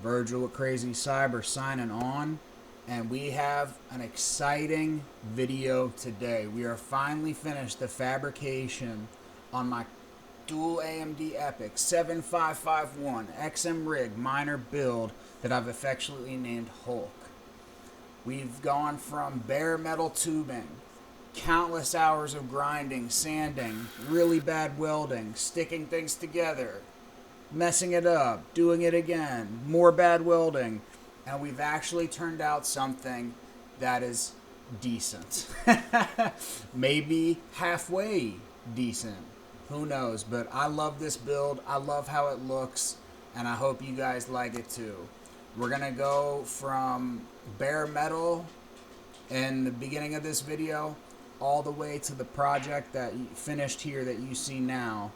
Virgil with Crazy Cyber signing on, and we have an exciting video today. We are finally finished the fabrication on my dual AMD EPYC 7551 XM rig miner build that I've affectionately named Hulk. We've gone from bare metal tubing, countless hours of grinding, sanding, really bad welding, sticking things together, messing it up, doing it again, more bad welding, and we've actually turned out something that is decent. Maybe halfway decent. Who knows? But I love this build. I love how it looks, and I hope you guys like it too. We're going to go from bare metal in the beginning of this video all the way to the project that finished here that you see now.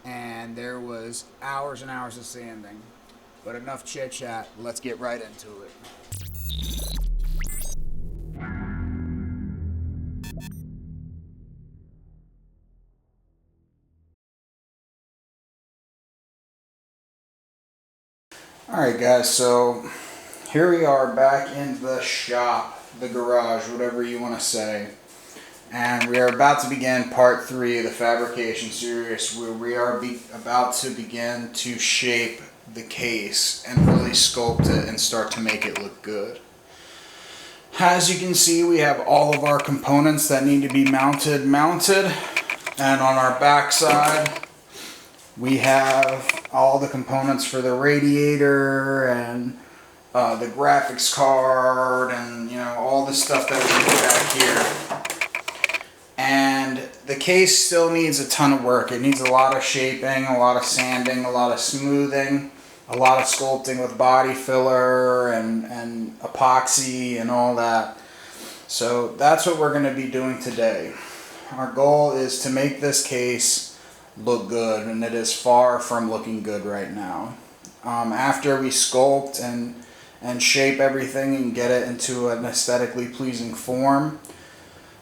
And there was hours and hours of sanding. But enough chit chat, let's get right into it. Alright guys, so here we are back in the shop, the garage, whatever you want to say. And we are about to begin part 3 of the fabrication series, where we are about to begin to shape the case and really sculpt it and start to make it look good. As you can see, we have all of our components that need to be mounted. And on our back side, we have all the components for the radiator and the graphics card and, you know, all the stuff that we need back here. And the case still needs a ton of work. It needs a lot of shaping, a lot of sanding, a lot of smoothing, a lot of sculpting with body filler and epoxy and all that. So that's what we're going to be doing today. Our goal is to make this case look good, and it is far from looking good right now. After we sculpt and shape everything and get it into an aesthetically pleasing form,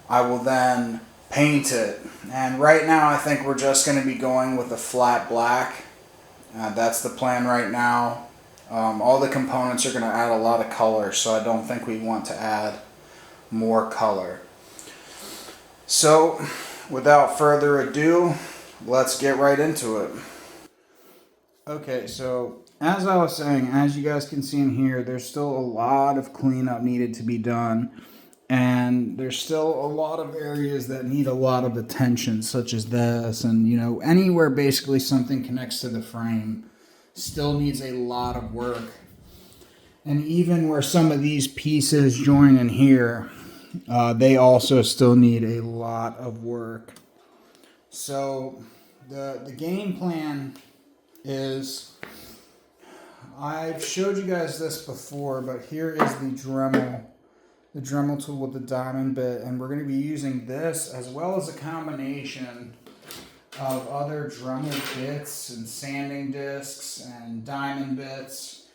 I will then paint it. And right now I think we're just going to be going with a flat black. That's the plan right now. All the components are going to add a lot of color, so I don't think we want to add more color. So without further ado, let's get right into it. Okay, so as I was saying, as you guys can see in here, there's still a lot of cleanup needed to be done. And there's still a lot of areas that need a lot of attention, such as this, and, you know, anywhere basically something connects to the frame still needs a lot of work. And even where some of these pieces join in here, they also still need a lot of work. So the game plan is, I've showed you guys this before, but here is the Dremel tool with the diamond bit, and we're going to be using this as well as a combination of other Dremel bits and sanding discs and diamond bits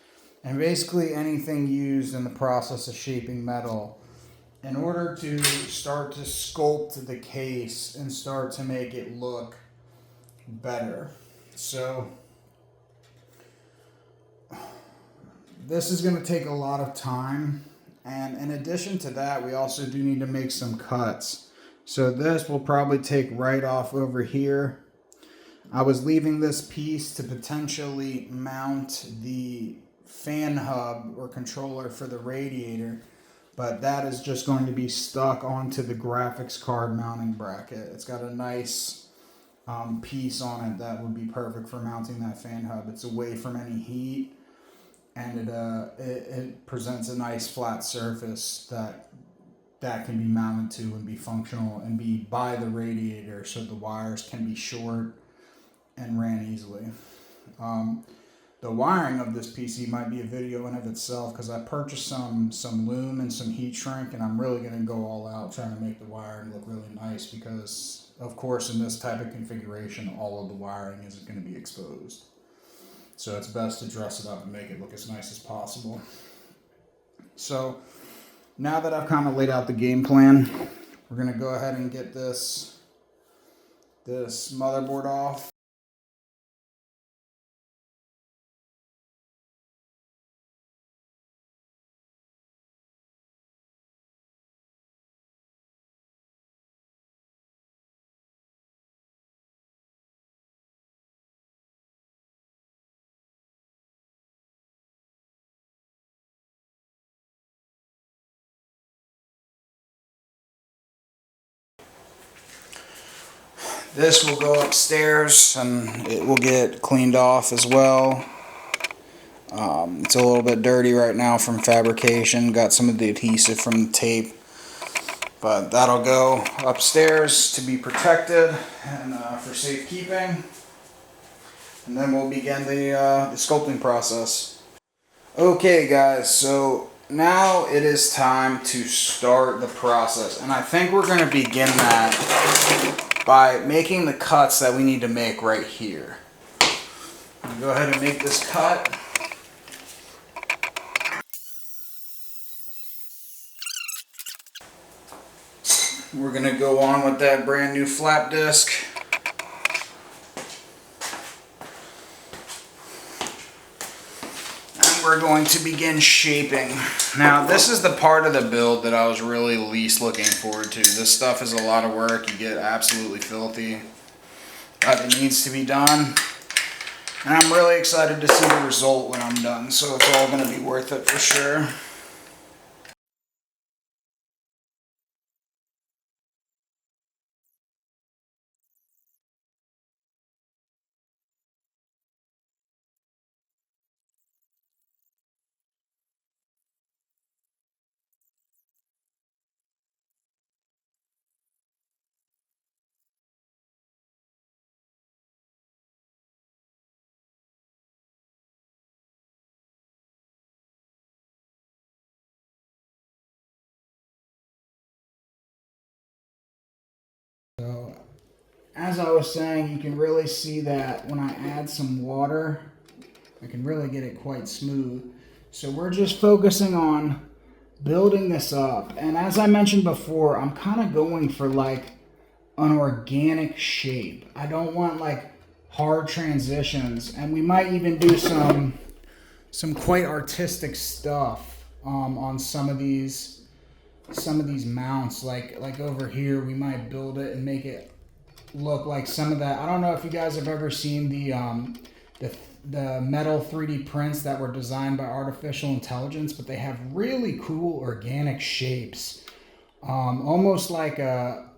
and basically anything used in the process of shaping metal in order to start to sculpt the case and start to make it look better. So this is going to take a lot of time. And in addition to that, we also do need to make some cuts. So this will probably take right off over here. I was leaving this piece to potentially mount the fan hub or controller for the radiator, but that is just going to be stuck onto the graphics card mounting bracket. It's got a nice piece on it that would be perfect for mounting that fan hub. It's away from any heat. And it presents a nice flat surface that can be mounted to and be functional and be by the radiator, so the wires can be short and ran easily. The wiring of this PC might be a video in of itself, because I purchased some loom and some heat shrink, and I'm really going to go all out trying to make the wiring look really nice, because of course in this type of configuration all of the wiring isn't going to be exposed. So it's best to dress it up and make it look as nice as possible. So now that I've kind of laid out the game plan, we're going to go ahead and get this motherboard off. This will go upstairs and it will get cleaned off as well. It's a little bit dirty right now from fabrication. Got some of the adhesive from the tape. But that'll go upstairs to be protected and for safekeeping. And then we'll begin the sculpting process. Okay guys, so now it is time to start the process. And I think we're going to begin that by making the cuts that we need to make right here. I'll go ahead and make this cut. We're going to go on with that brand new flap disc. And we're going to begin shaping. Now this is the part of the build that I was really least looking forward to. This stuff is a lot of work. You get absolutely filthy. But it needs to be done. And I'm really excited to see the result when I'm done. So it's all going to be worth it for sure. So, as I was saying, you can really see that when I add some water, I can really get it quite smooth. So we're just focusing on building this up. And as I mentioned before, I'm kind of going for like an organic shape. I don't want like hard transitions. And we might even do some quite artistic stuff on some of these mounts, like over here we might build it and make it look like some of that. I don't know if you guys have ever seen the metal 3D prints that were designed by artificial intelligence, but they have really cool organic shapes, almost like a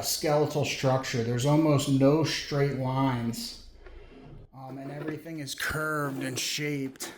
skeletal structure. There's almost no straight lines, and everything is curved and shaped.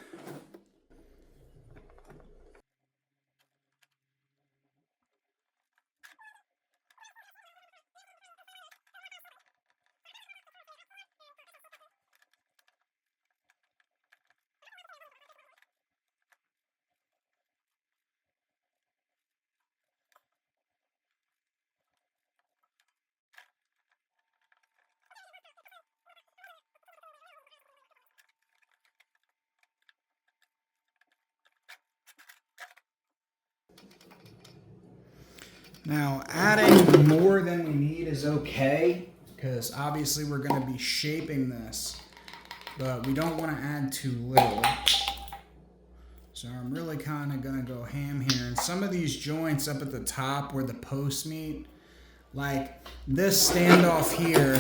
Now, adding more than we need is okay, because obviously we're going to be shaping this, but we don't want to add too little. So I'm really kind of going to go ham here. And some of these joints up at the top where the posts meet, like this standoff here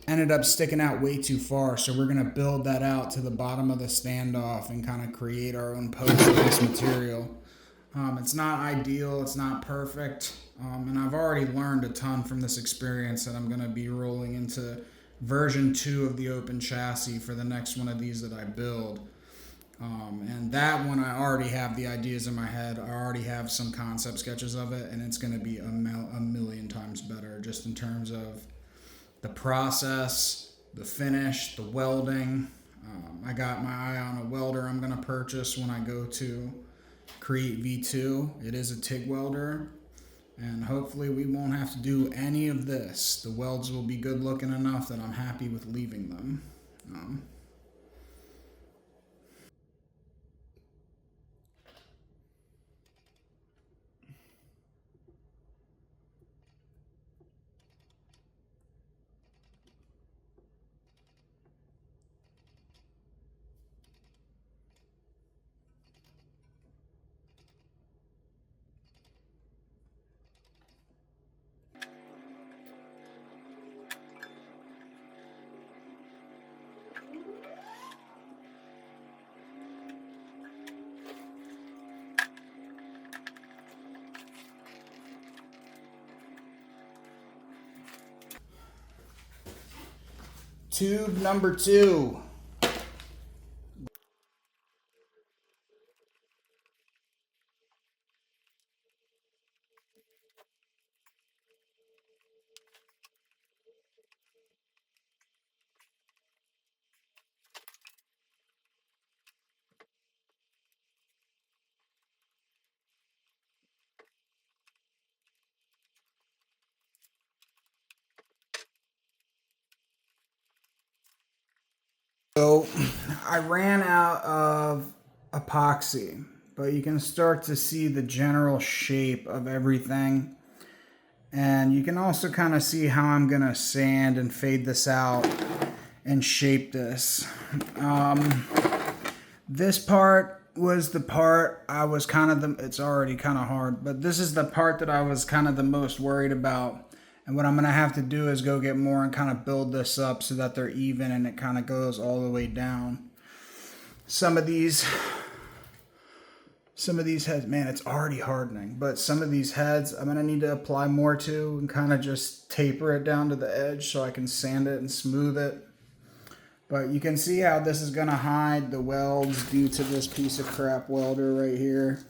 ended up sticking out way too far. So we're going to build that out to the bottom of the standoff and kind of create our own post with this material. It's not ideal, it's not perfect, and I've already learned a ton from this experience that I'm going to be rolling into version 2 of the open chassis for the next one of these that I build. And that one I already have the ideas in my head, I already have some concept sketches of it, and it's going to be a million times better just in terms of the process, the finish, the welding. I got my eye on a welder I'm going to purchase when I go to Create V2. It is a TIG welder, and hopefully we won't have to do any of this. The welds will be good looking enough that I'm happy with leaving them. Tube number 2. So I ran out of epoxy, but you can start to see the general shape of everything. And you can also kind of see how I'm going to sand and fade this out and shape this. This part was the part I was kind of it's already kind of hard, but this is the part that I was kind of the most worried about. And what I'm going to have to do is go get more and kind of build this up so that they're even and it kind of goes all the way down. Some of these heads, man, it's already hardening, but some of these heads I'm going to need to apply more to and kind of just taper it down to the edge so I can sand it and smooth it. But you can see how this is going to hide the welds due to this piece of crap welder right here.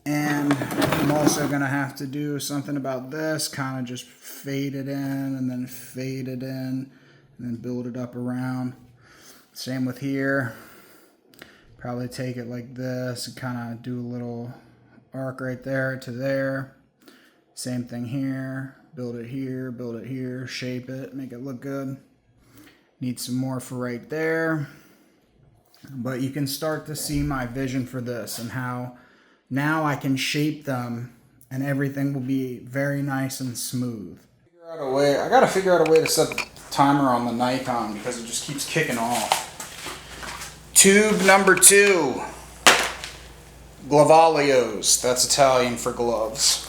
And I'm also going to have to do something about this, kind of just fade it in and then fade it in and then build it up around. Same with here. Probably take it like this and kind of do a little arc right there to there. Same thing here. Build it here, shape it, make it look good. Need some more for right there. But you can start to see my vision for this and how now I can shape them and everything will be very nice and smooth. I gotta figure out a way to set the timer on the Nikon because it just keeps kicking off. Tube number 2. Glovalios. That's Italian for gloves.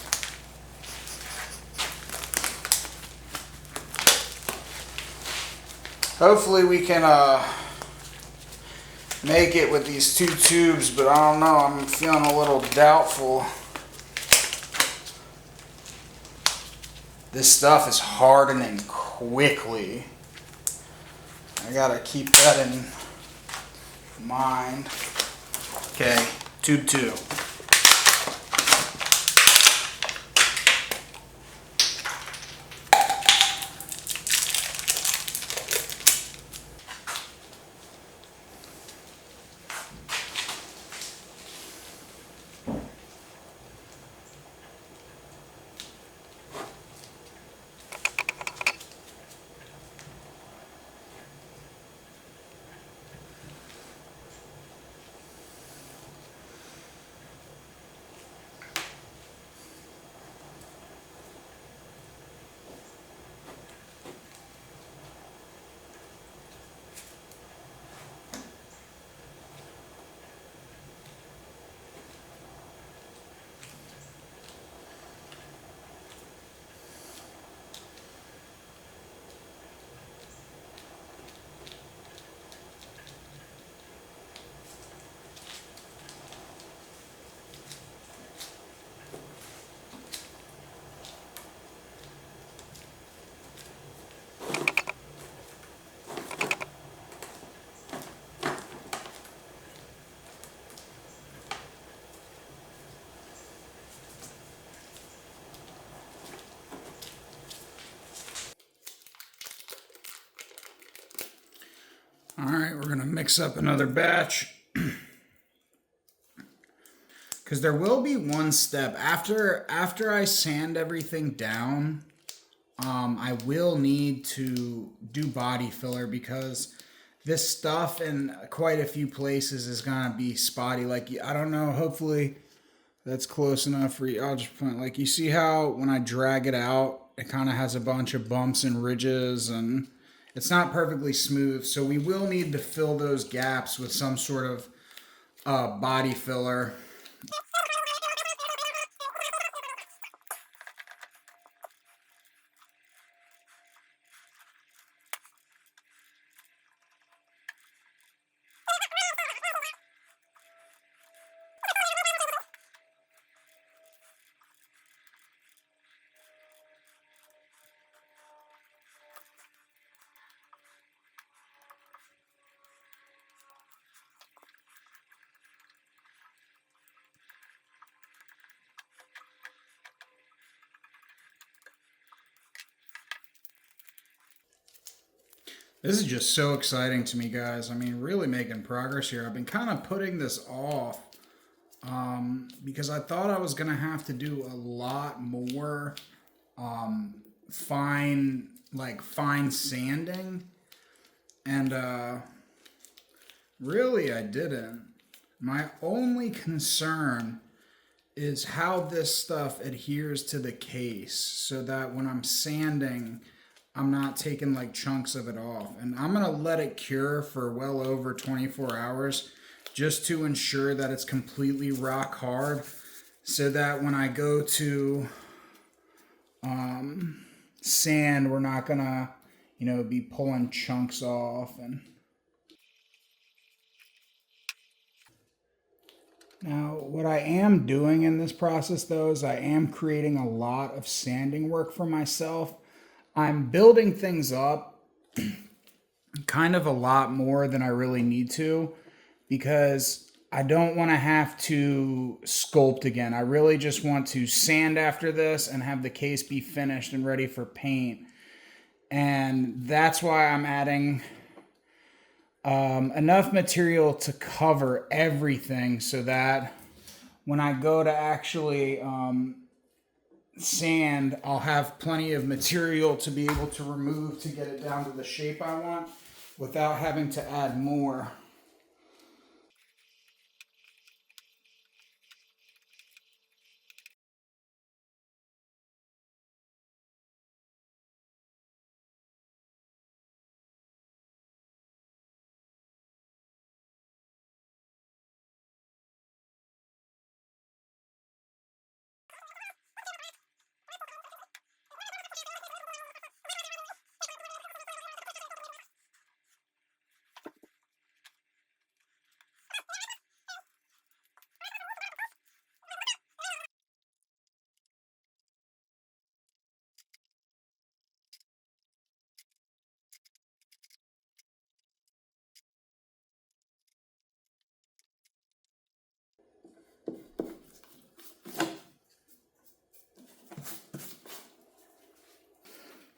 Hopefully we can make it with these 2 tubes, but I don't know, I'm feeling a little doubtful. This stuff is hardening quickly. I gotta keep that in mind. Okay, tube 2. All right, we're gonna mix up another batch because there will be one step after I sand everything down. I will need to do body filler because this stuff in quite a few places is gonna be spotty. Like, I don't know, hopefully that's close enough for you. I'll just point, like, you see how when I drag it out, it kind of has a bunch of bumps and ridges and it's not perfectly smooth. So we will need to fill those gaps with some sort of body filler. This is just so exciting to me, guys. I mean, really making progress here. I've been kind of putting this off because I thought I was going to have to do a lot more fine sanding. And really, I didn't. My only concern is how this stuff adheres to the case so that when I'm sanding, I'm not taking like chunks of it off. And I'm going to let it cure for well over 24 hours just to ensure that it's completely rock hard so that when I go to sand, we're not going to, be pulling chunks off. And now, what I am doing in this process, though, is I am creating a lot of sanding work for myself. I'm building things up kind of a lot more than I really need to because I don't want to have to sculpt again. I really just want to sand after this and have the case be finished and ready for paint. And that's why I'm adding enough material to cover everything so that when I go to actually sand, I'll have plenty of material to be able to remove to get it down to the shape I want without having to add more.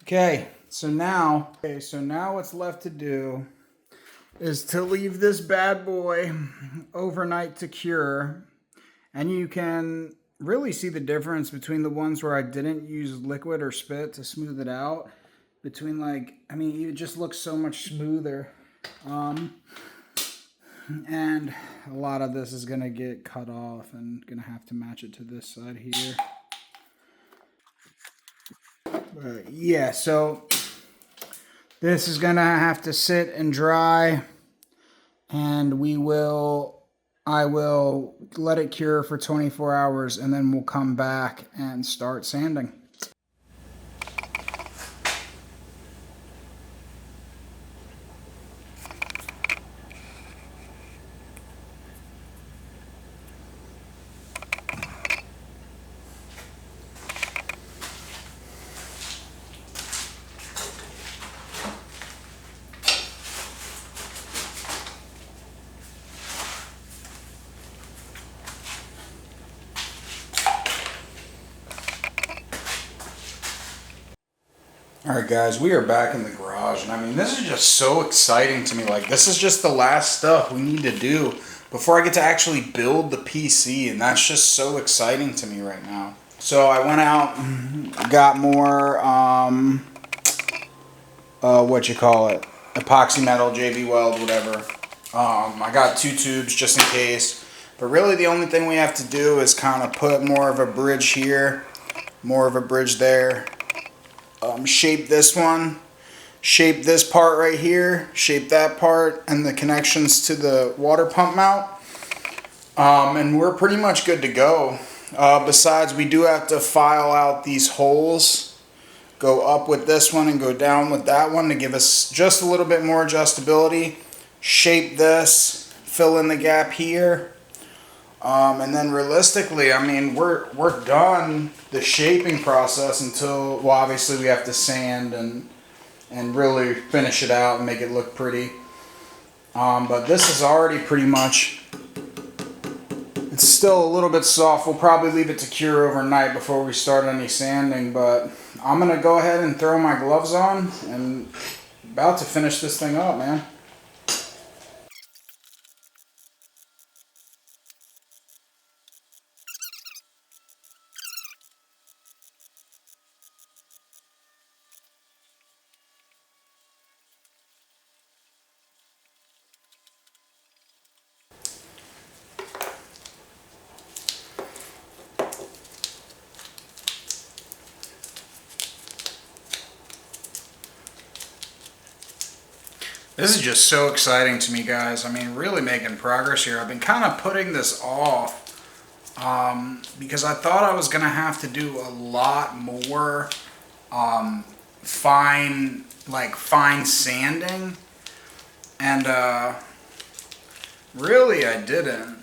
Okay, so now what's left to do is to leave this bad boy overnight to cure. And you can really see the difference between the ones where I didn't use liquid or spit to smooth it out. Between it just looks so much smoother. And a lot of this is going to get cut off and going to have to match it to this side here. Yeah, so this is going to have to sit and dry, and I will let it cure for 24 hours, and then we'll come back and start sanding. Alright guys, we are back in the garage, and I mean, this is just so exciting to me. Like, this is just the last stuff we need to do before I get to actually build the PC, and that's just so exciting to me right now. So I went out, got more, epoxy metal, JB Weld, whatever. I got 2 tubes just in case, but really the only thing we have to do is kind of put more of a bridge here, more of a bridge there. Shape this one, shape this part right here, shape that part, and the connections to the water pump mount. And we're pretty much good to go. Besides, we do have to file out these holes, go up with this one and go down with that one to give us just a little bit more adjustability. Shape this, fill in the gap here. And then realistically, I mean, we're done the shaping process until, well, obviously we have to sand and really finish it out and make it look pretty. But this is already pretty much, it's still a little bit soft. We'll probably leave it to cure overnight before we start any sanding, but I'm going to go ahead and throw my gloves on and About to finish this thing up, man. This is just so exciting to me, guys. I mean, really making progress here. I've been kind of putting this off because I thought I was going to have to do a lot more fine sanding. And really, I didn't.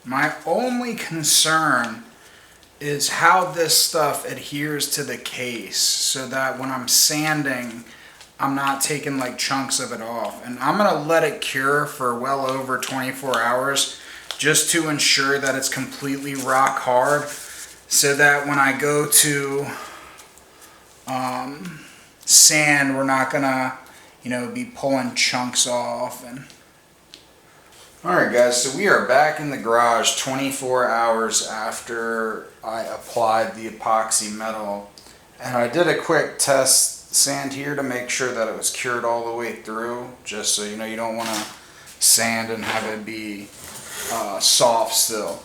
My only concern is how this stuff adheres to the case so that when I'm sanding, I'm not taking like chunks of it off. And I'm gonna let it cure for well over 24 hours just to ensure that it's completely rock hard, so that when I go to sand, we're not gonna, be pulling chunks off. And alright guys, so we are back in the garage 24 hours after I applied the epoxy metal, and I did a quick test sand here to make sure that it was cured all the way through, just so you don't want to sand and have it be soft still.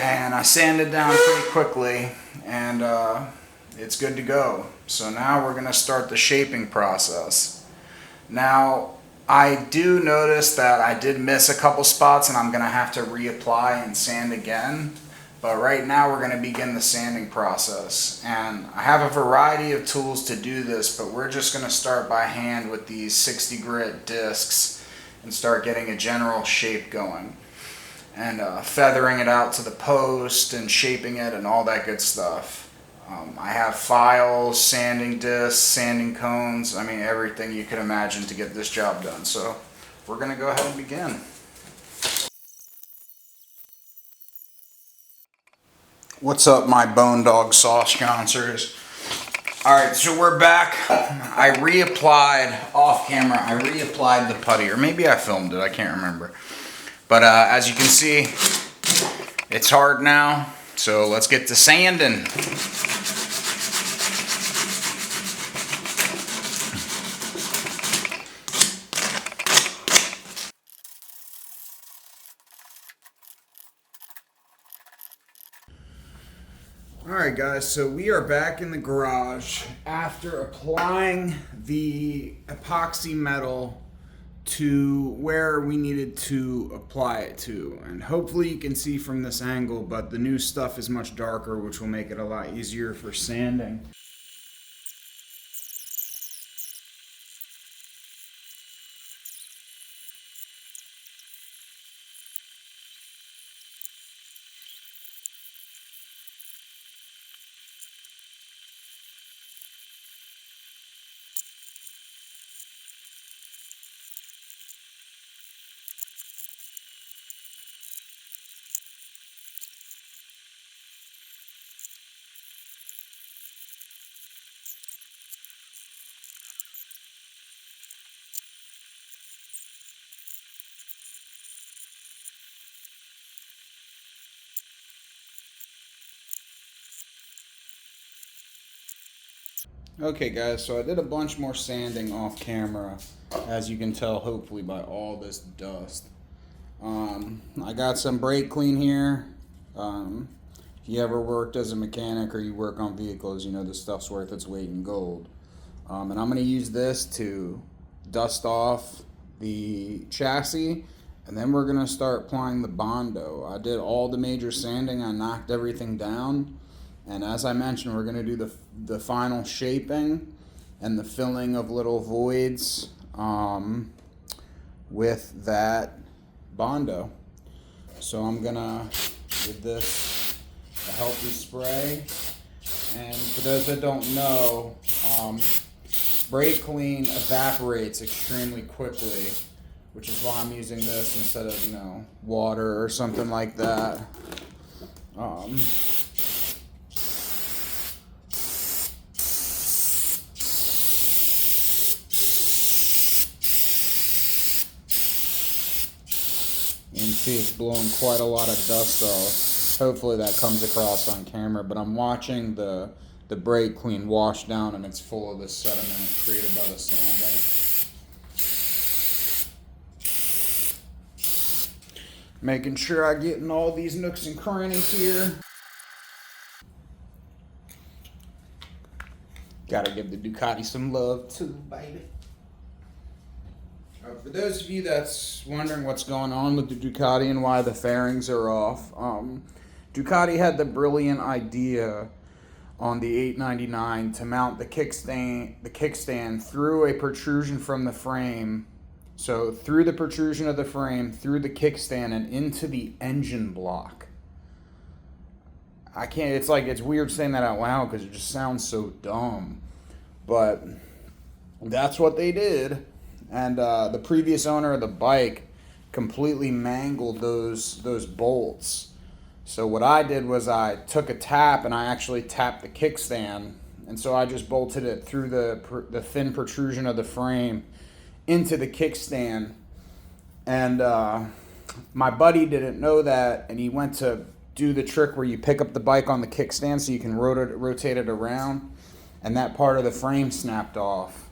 And I sanded down pretty quickly, and it's good to go. So now we're going to start the shaping process. Now I do notice that I did miss a couple spots, and I'm going to have to reapply and sand again. But right now we're going to begin the sanding process, and I have a variety of tools to do this, but we're just going to start by hand with these 60 grit discs and start getting a general shape going, and feathering it out to the post and shaping it and all that good stuff. I have files, sanding discs, sanding cones, I mean everything you could imagine to get this job done. So we're going to go ahead and begin. What's up, my bone dog sauce joncers? Alright, so we're back. I reapplied off camera, I reapplied the putty, or maybe I filmed it, I can't remember. But as you can see, it's hard now, so let's get to sanding. Alright guys, so we are back in the garage after applying the epoxy metal to where we needed to apply it to. And hopefully you can see from this angle, but the new stuff is much darker, which will make it a lot easier for sanding. Okay guys, so I did a bunch more sanding off camera, as you can tell hopefully by all this dust. I got some brake clean here. If you ever worked as a mechanic or you work on vehicles, you know this stuff's worth its weight in gold. And I'm going to use this to dust off the chassis, and then we're going to start applying the Bondo. I did all the major sanding, I knocked everything down. And as I mentioned, we're going to do the final shaping and the filling of little voids with that Bondo. So I'm going to give this a healthy spray. And for those that don't know, brake clean evaporates extremely quickly, which is why I'm using this instead of, water or something like that. You can see it's blowing quite a lot of dust off. Hopefully that comes across on camera, but I'm watching the brake clean wash down, and it's full of the sediment created by the sanding. Making sure I get in all these nooks and crannies here. Gotta give the Ducati some love too, baby. For those of you that's wondering what's going on with the Ducati and why the fairings are off, Ducati had the brilliant idea on the 899 to mount the kickstand through a protrusion from the frame. So through the protrusion of the frame, through the kickstand, and into the engine block. I can't, it's weird saying that out loud because it just sounds so dumb. But that's what they did. And the previous owner of the bike completely mangled those bolts. So what I did was I took a tap and I actually tapped the kickstand. And so I just bolted it through the thin protrusion of the frame into the kickstand. And my buddy didn't know that, and he went to do the trick where you pick up the bike on the kickstand so you can rotate it around, and that part of the frame snapped off.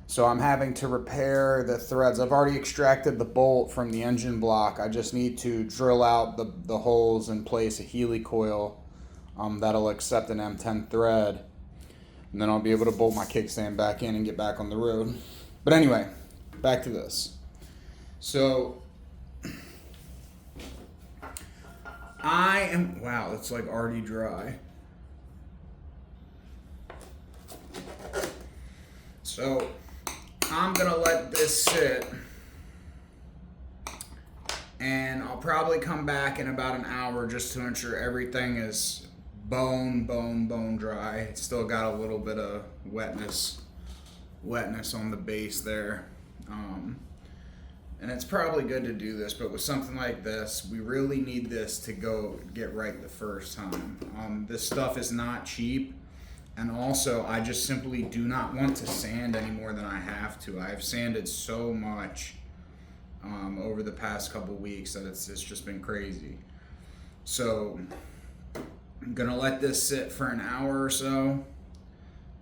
So I'm having to repair the threads. I've already extracted the bolt from the engine block. I just need to drill out the holes and place a Healy coil that'll accept an M10 thread, and then I'll be able to bolt my kickstand back in and get back on the road. But anyway, back to this. So wow, it's like already dry. So I'm gonna let this sit, and I'll probably come back in about an hour just to ensure everything is bone dry. It's still got a little bit of wetness on the base there. And it's probably good to do this, but with something like this, we really need this to go get right the first time. This stuff is not cheap, and also I just simply do not want to sand any more than I have to. I've sanded so much over the past couple weeks that it's just been crazy. So I'm gonna let this sit for an hour or so,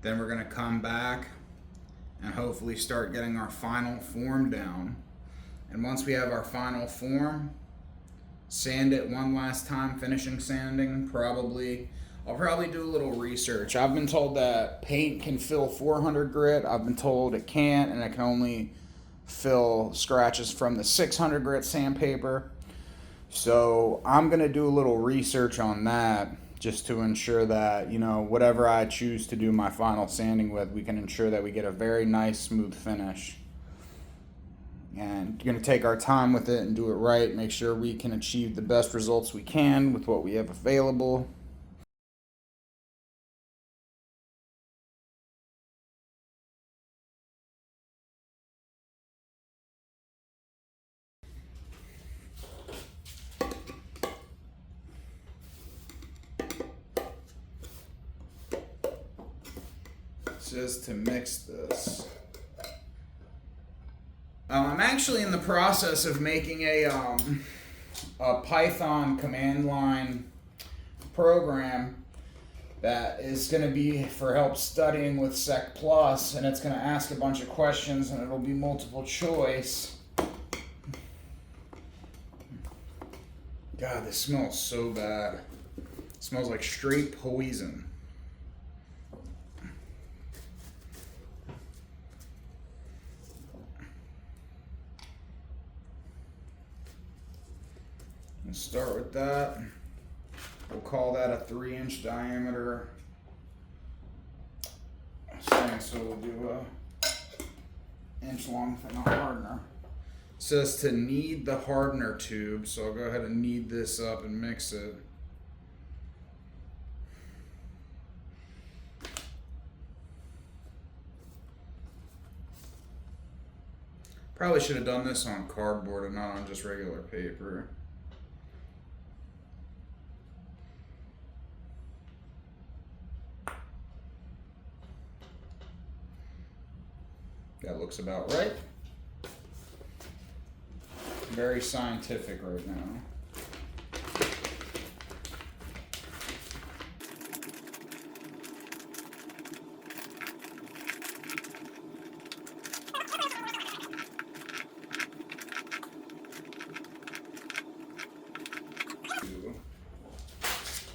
then we're gonna come back and hopefully start getting our final form down. And once we have our final form, sand it one last time, finishing sanding. I'll probably do a little research. I've been told that paint can fill 400 grit. I've been told it can't, and it can only fill scratches from the 600 grit sandpaper. So I'm gonna do a little research on that, just to ensure that, whatever I choose to do my final sanding with, we can ensure that we get a very nice, smooth finish. And we're going to take our time with it and do it right, make sure we can achieve the best results we can with what we have available. Just to mix this. I'm actually in the process of making a Python command line program that is going to be for help studying with Sec Plus, and it's going to ask a bunch of questions, and it'll be multiple choice. God, this smells so bad. It smells like straight poison. We'll start with that. We'll call that a 3-inch diameter thing, so we'll do a inch long thing of hardener. It says to knead the hardener tube, so I'll go ahead and knead this up and mix it. Probably should have done this on cardboard and not on just regular paper. That looks about right. Very scientific right now.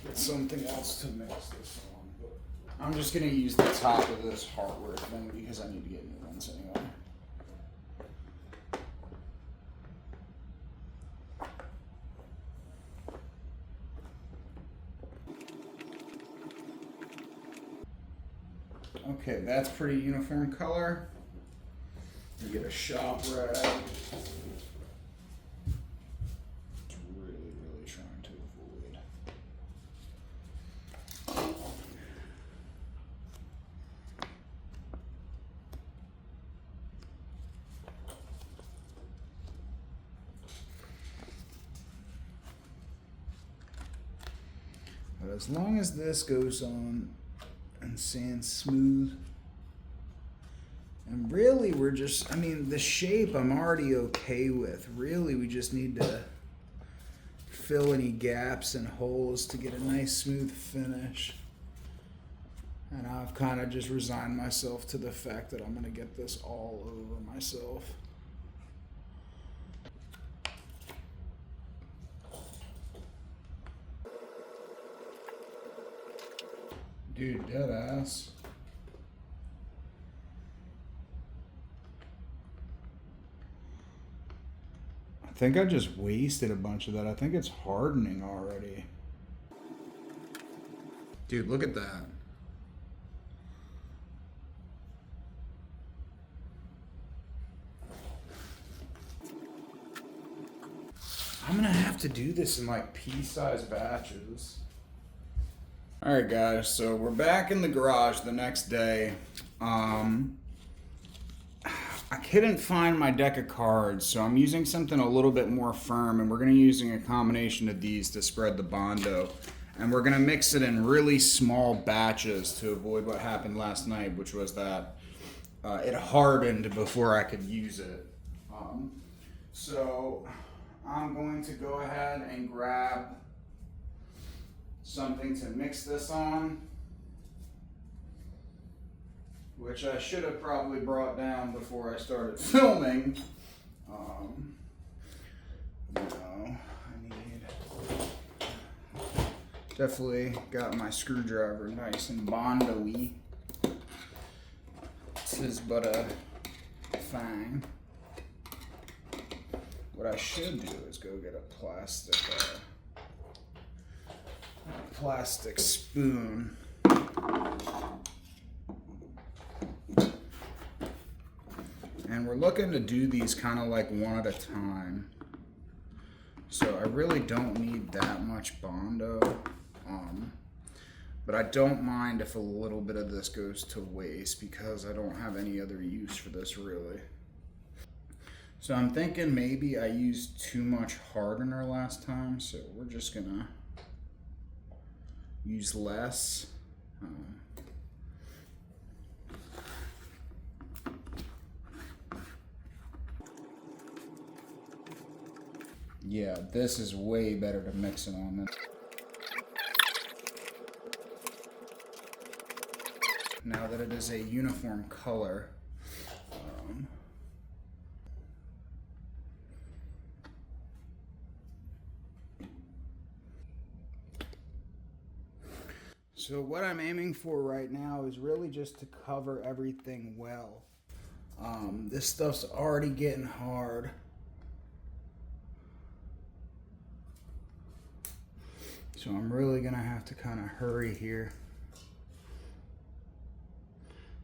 Get something else to mix this on. But I'm just gonna use the top of this hardware thing because I need to get new ones anyway. Okay, that's pretty uniform color. You get a shop rag. Really trying to avoid. But as long as this goes on and sands smooth, and really we're just, I mean, the shape I'm already okay with. Really, we just need to fill any gaps and holes to get a nice smooth finish. And I've kind of just resigned myself to the fact that I'm going to get this all over myself. Dude, dead ass. I think I just wasted a bunch of that. I think it's hardening already. Dude, look at that. I'm gonna have to do this in like pea-sized batches. Alright guys, so we're back in the garage the next day. I couldn't find my deck of cards, so I'm using something a little bit more firm, and we're going to be using a combination of these to spread the Bondo. And we're going to mix it in really small batches to avoid what happened last night, which was that it hardened before I could use it. So I'm going to go ahead and grab something to mix this on, which I should have probably brought down before I started filming. I need, definitely got my screwdriver nice and Bondo-y. Tis but a fang. What I should do is go get a plastic spoon. And we're looking to do these kind of like one at a time. So I really don't need that much Bondo. But I don't mind if a little bit of this goes to waste because I don't have any other use for this really. So I'm thinking maybe I used too much hardener last time, so we're just gonna use less. Yeah, this is way better to mix it on than. Now that it is a uniform color. So what I'm aiming for right now is really just to cover everything well. This stuff's already getting hard. So I'm really gonna have to kind of hurry here.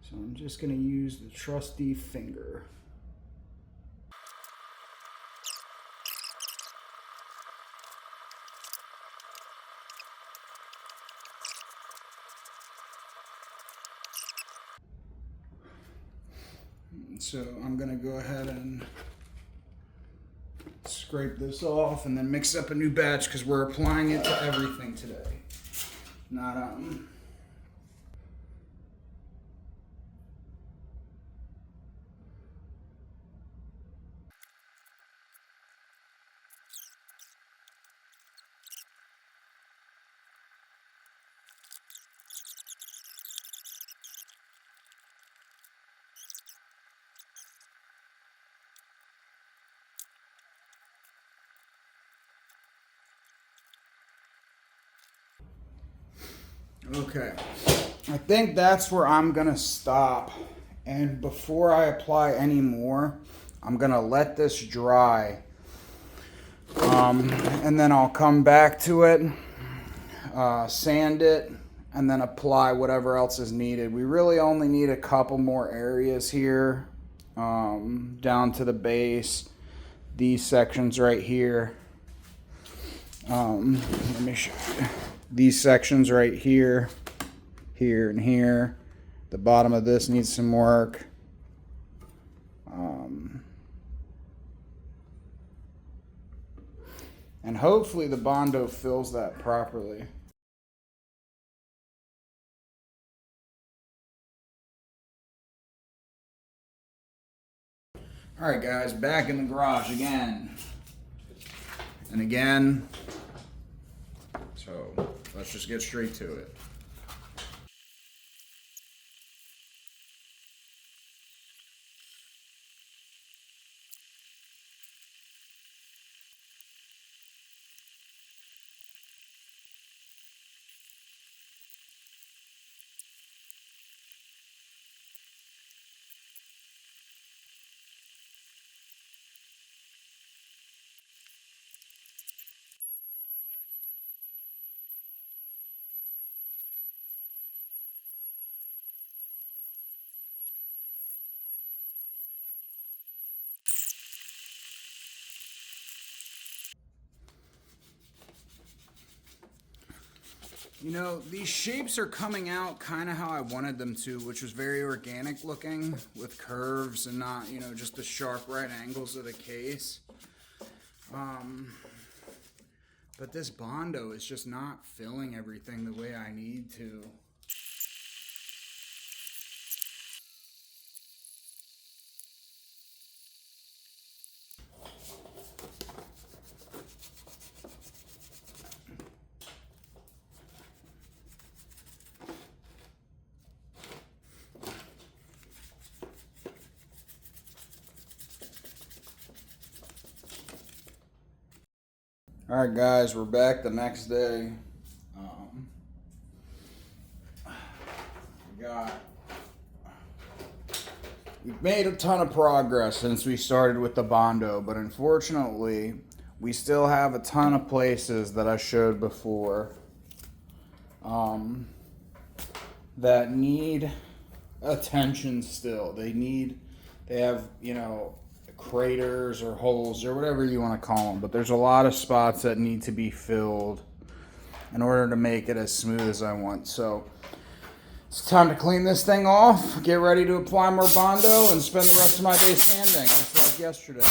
So I'm just gonna use the trusty finger. So I'm gonna go ahead and scrape this off and then mix up a new batch because we're applying it to everything today. Not Okay, I think that's where I'm gonna stop. And before I apply any more, I'm gonna let this dry. And then I'll come back to it, sand it, and then apply whatever else is needed. We really only need a couple more areas here, down to the base. These sections right here. Let me show you. These sections right here, here, and here. The bottom of this needs some work. And hopefully the Bondo fills that properly. Alright guys, back in the garage again. And again. So let's just get straight to it. You know, these shapes are coming out kind of how I wanted them to, which was very organic looking with curves and not, you know, just the sharp right angles of the case. But this Bondo is just not filling everything the way I need to. Alright guys, we're back the next day. We've made a ton of progress since we started with the Bondo, but unfortunately, we still have a ton of places that I showed before that need attention still. They have, you know, craters or holes or whatever you want to call them, but there's a lot of spots that need to be filled in order to make it as smooth as I want. So it's time to clean this thing off, get ready to apply more Bondo, and spend the rest of my day sanding, just like yesterday.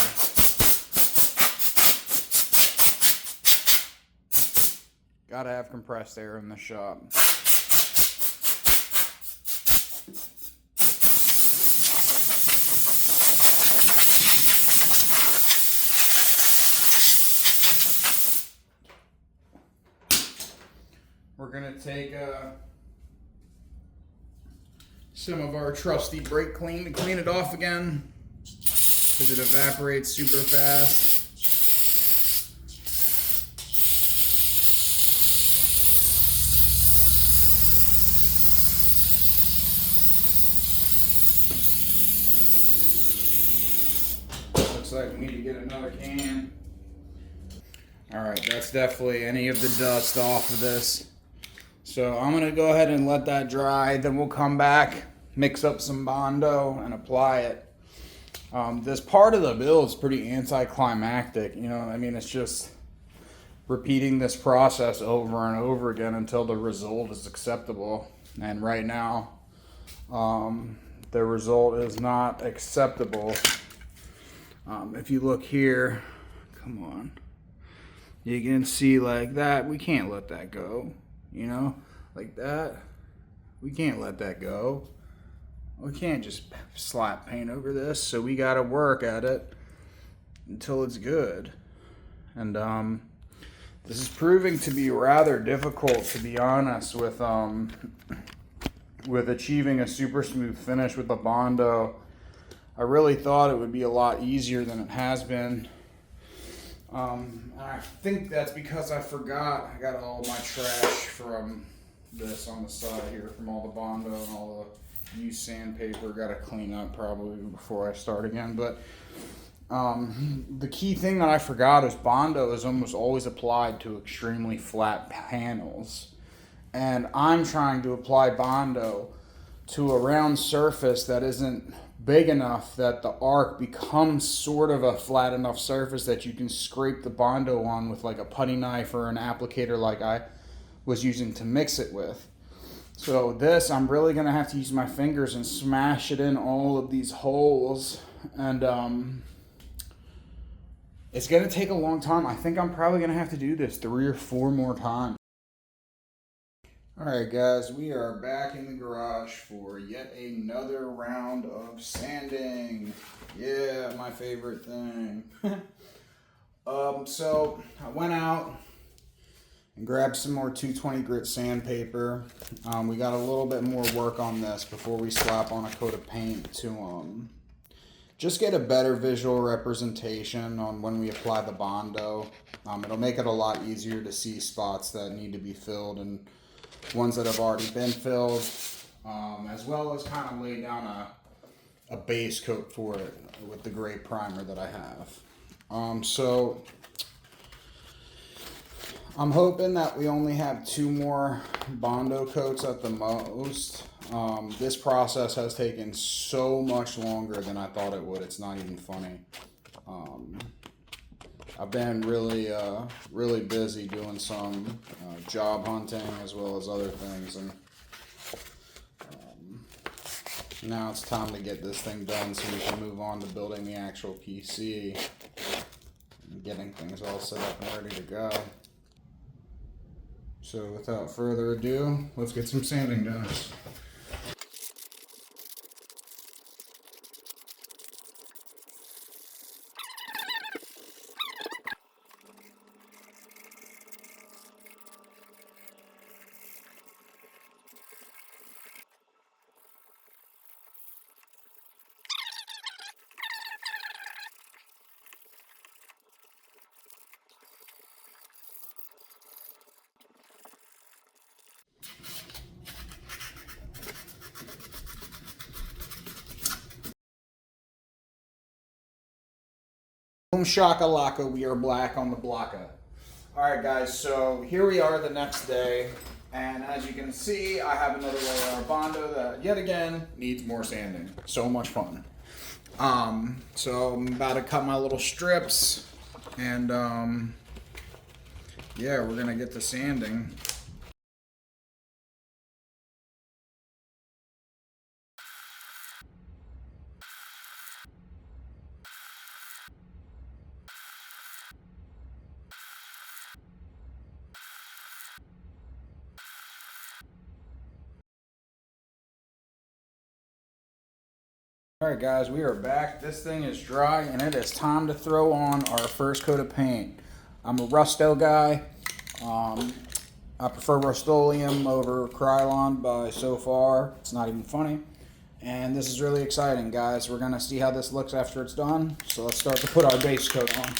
Gotta have compressed air in the shop. We're gonna take some of our trusty brake clean to clean it off again, because it evaporates super fast. Looks like we need to get another can. Alright, that's definitely any of the dust off of this. So I'm going to go ahead and let that dry, then we'll come back, mix up some Bondo, and apply it. This part of the build is pretty anticlimactic, you know what I mean? It's just repeating this process over and over again until the result is acceptable. And right now, the result is not acceptable. If you look here, come on, you can see like that, we can't let that go. You know, like that. We can't let that go. We can't just slap paint over this, so we gotta work at it until it's good. And this is proving to be rather difficult, to be honest, with achieving a super smooth finish with the Bondo. I really thought it would be a lot easier than it has been. I think that's because I forgot I got all my trash this on the side here from all the Bondo and all the used sandpaper. Got to clean up probably before I start again. But the key thing that I forgot is Bondo is almost always applied to extremely flat panels. And I'm trying to apply Bondo to a round surface that isn't big enough that the arc becomes sort of a flat enough surface that you can scrape the Bondo on with like a putty knife or an applicator like I was using to mix it with. So this, I'm really going to have to use my fingers and smash it in all of these holes. And it's going to take a long time. I think I'm probably going to have to do this 3 or 4 more times. Alright guys, we are back in the garage for yet another round of sanding. Yeah, my favorite thing. So I went out and grabbed some more 220 grit sandpaper. We got a little bit more work on this before we slap on a coat of paint to just get a better visual representation on when we apply the Bondo. It'll make it a lot easier to see spots that need to be filled and ones that have already been filled, as well as kind of lay down a base coat for it with the gray primer that I have. So I'm hoping that we only have 2 more Bondo coats at the most. This process has taken so much longer than I thought it would. It's not even funny. I've been really busy doing some job hunting as well as other things, and now it's time to get this thing done so we can move on to building the actual PC and getting things all set up and ready to go. So without further ado, let's get some sanding done. Boom shakalaka, we are black on the blocka. Alright guys, so here we are the next day, and as you can see, I have another layer of Bondo that yet again needs more sanding. So much fun. So I'm about to cut my little strips, and yeah, we're gonna get to sanding. Alright guys, we are back. This thing is dry and it is time to throw on our first coat of paint. I'm a Rusto guy. I prefer Rust-Oleum over Krylon by so far. It's not even funny. And this is really exciting, guys. We're going to see how this looks after it's done. So let's start to put our base coat on.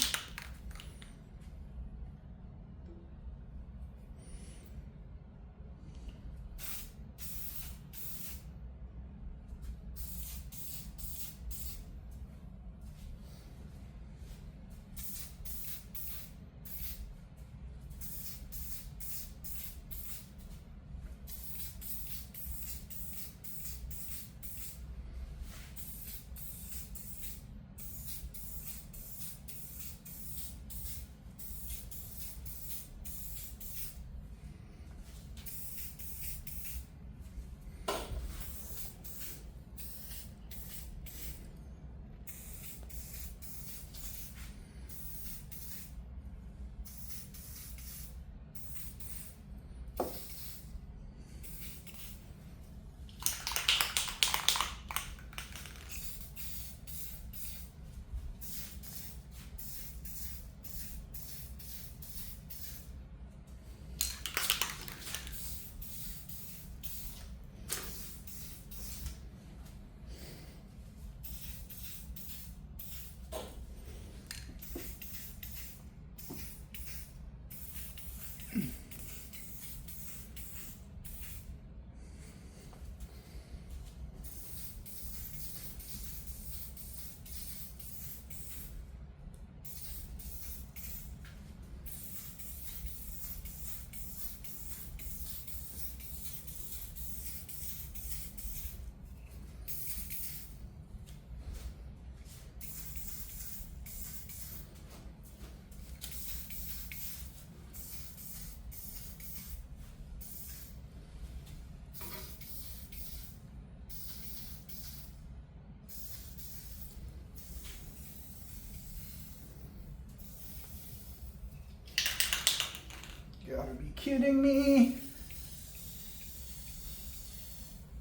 gotta be kidding me.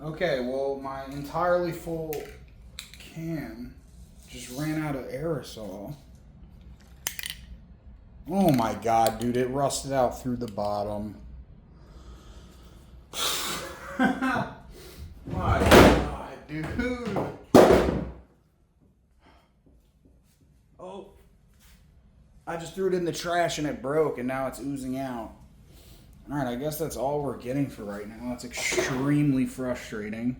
Okay, well, my entirely full can just ran out of aerosol. Oh my god, dude, it rusted out through the bottom. My god, dude. Oh. I just threw it in the trash and it broke and now it's oozing out. Alright, I guess that's all we're getting for right now. It's extremely frustrating.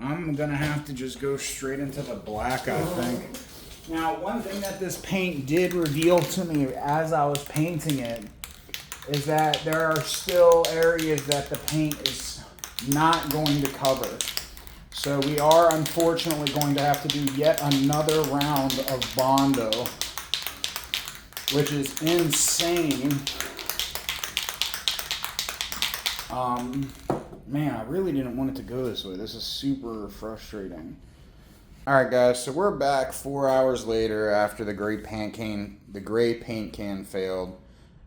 I'm gonna have to just go straight into the black, I think. Now, one thing that this paint did reveal to me as I was painting it is that there are still areas that the paint is not going to cover. So we are unfortunately going to have to do yet another round of Bondo, which is insane. Man, I really didn't want it to go this way. This is super frustrating. Alright guys, so we're back 4 hours later after the gray paint can failed.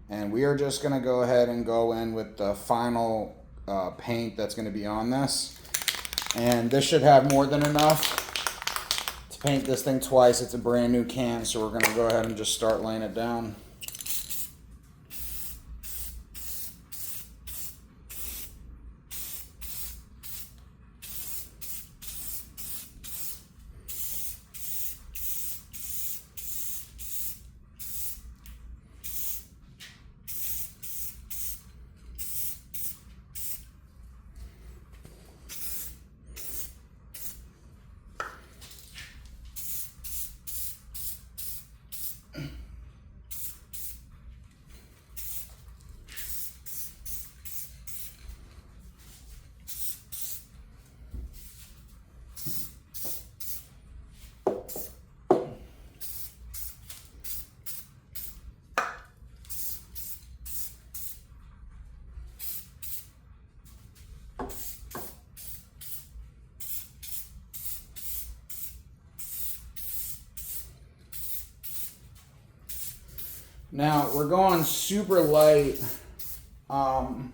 And we are just going to go ahead and go in with the final paint that's going to be on this. And this should have more than enough to paint this thing twice. It's a brand new can, so we're going to go ahead and just start laying it down. Now, we're going super light on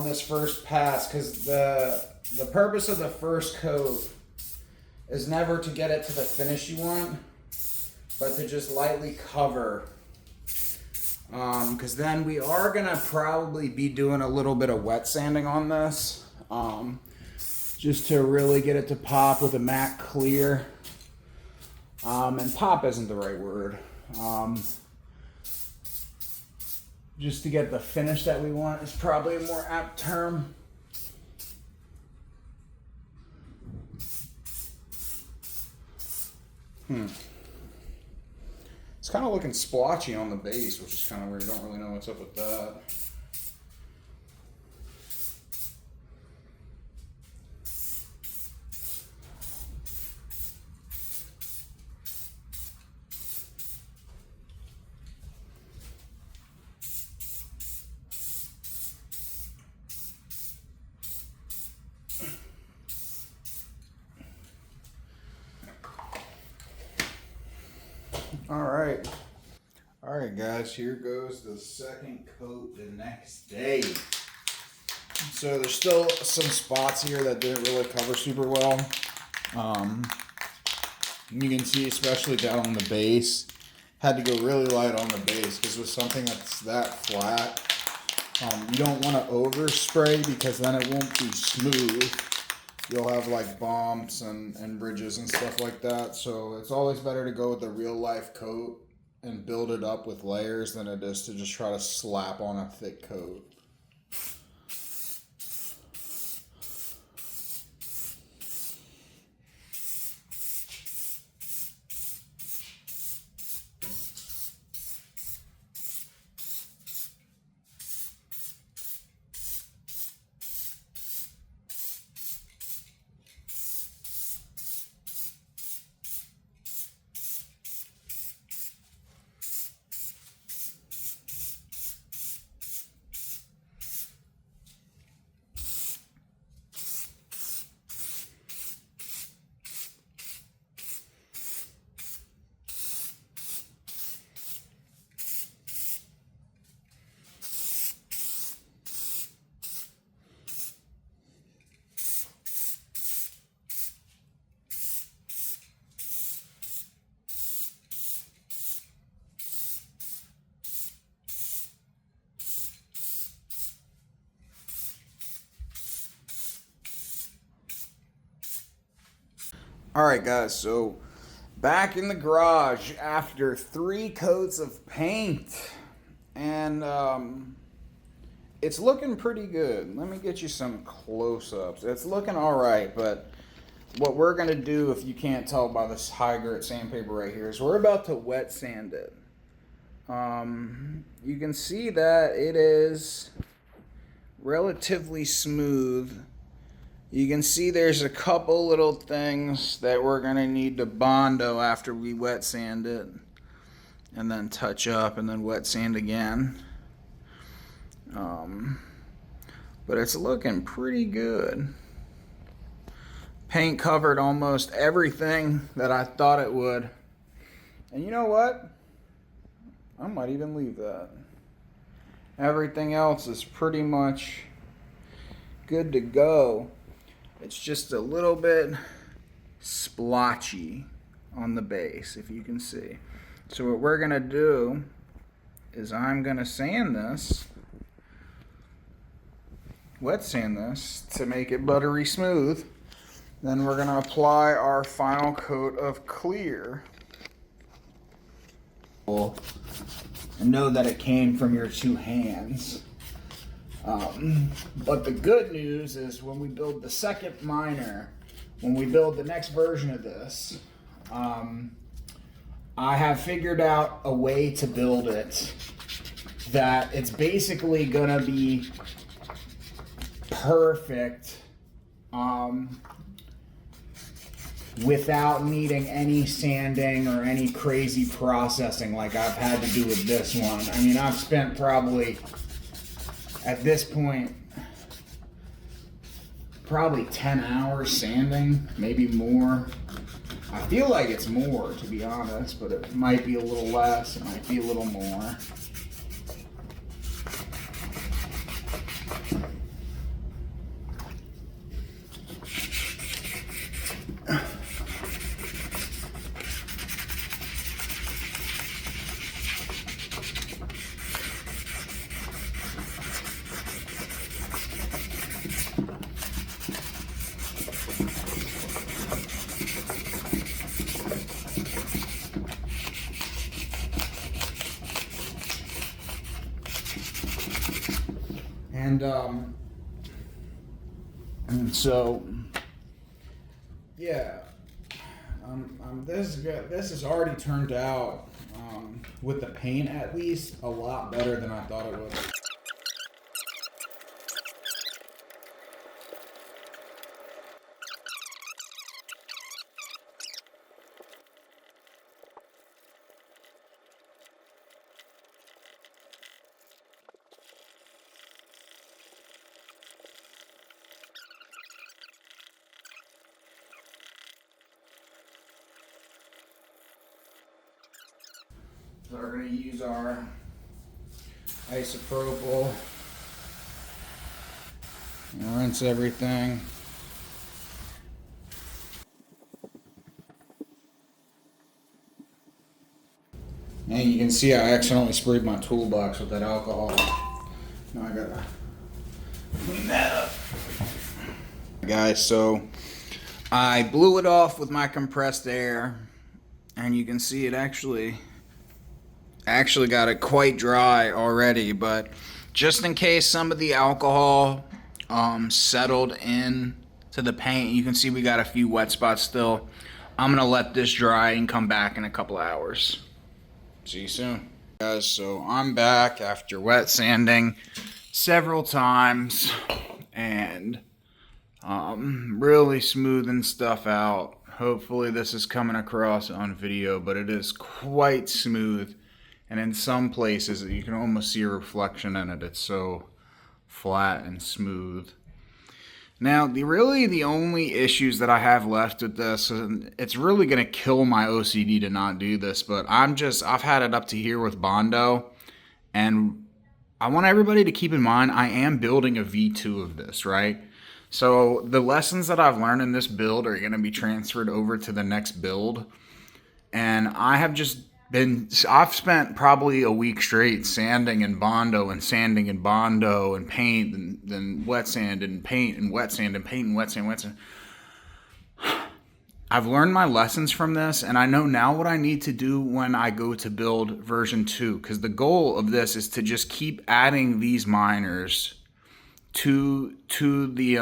this first pass because the purpose of the first coat is never to get it to the finish you want, but to just lightly cover. Because then we are going to probably be doing a little bit of wet sanding on this, just to really get it to pop with a matte clear. And pop isn't the right word. Just to get the finish that we want is probably a more apt term. It's kind of looking splotchy on the base, which is kind of weird. Don't really know what's up with that. All right, guys, here goes the second coat the next day. So there's still some spots here that didn't really cover super well. You can see, especially down on the base, had to go really light on the base because with something that's that flat, you don't want to overspray because then it won't be smooth. You'll have like bumps and ridges and stuff like that. So it's always better to go with a real life coat and build it up with layers than it is to just try to slap on a thick coat. Alright guys, so back in the garage after 3 coats of paint, and it's looking pretty good. Let me get you some close-ups. It's looking alright, but what we're going to do, if you can't tell by this high grit sandpaper right here, is we're about to wet sand it. You can see that it is relatively smooth. You can see there's a couple little things that we're going to need to Bondo after we wet sand it, and then touch up and then wet sand again. But it's looking pretty good. Paint covered almost everything that I thought it would. And you know what? I might even leave that. Everything else is pretty much good to go. It's just a little bit splotchy on the base, if you can see. So what we're gonna do is I'm gonna sand this, wet sand this to make it buttery smooth. Then we're gonna apply our final coat of clear. And know that it came from your 2 hands. But the good news is when we build the second miner, when we build the next version of this, I have figured out a way to build it that it's basically gonna be perfect without needing any sanding or any crazy processing like I've had to do with this one. I mean, I've spent probably, at this point, probably 10 hours sanding, maybe more. I feel like it's more, to be honest, but it might be a little less, it might be a little more. And so, yeah, this has already turned out, with the paint at least, a lot better than I thought it would. So we're going to use our isopropyl and rinse everything. And you can see I accidentally sprayed my toolbox with that alcohol. Now I gotta clean that up. Guys, so I blew it off with my compressed air, and you can see it actually got it quite dry already, but just in case some of the alcohol settled in to the paint, you can see we got a few wet spots still. I'm gonna let this dry and come back in a couple of hours. See you soon. Guys, so I'm back after wet sanding several times and really smoothing stuff out. Hopefully this is coming across on video, but it is quite smooth. And in some places, you can almost see a reflection in it. It's so flat and smooth. Now, the only issues that I have left with this, and it's really going to kill my OCD to not do this, but I've had it up to here with Bondo, and I want everybody to keep in mind, I am building a V2 of this, right? So the lessons that I've learned in this build are going to be transferred over to the next build, and I've spent probably a week straight sanding and Bondo and sanding and Bondo and paint and then wet sand and paint and wet sand and paint and wet sand, wet sand. I've learned my lessons from this, and I know now what I need to do when I go to build version 2, because the goal of this is to just keep adding these miners to the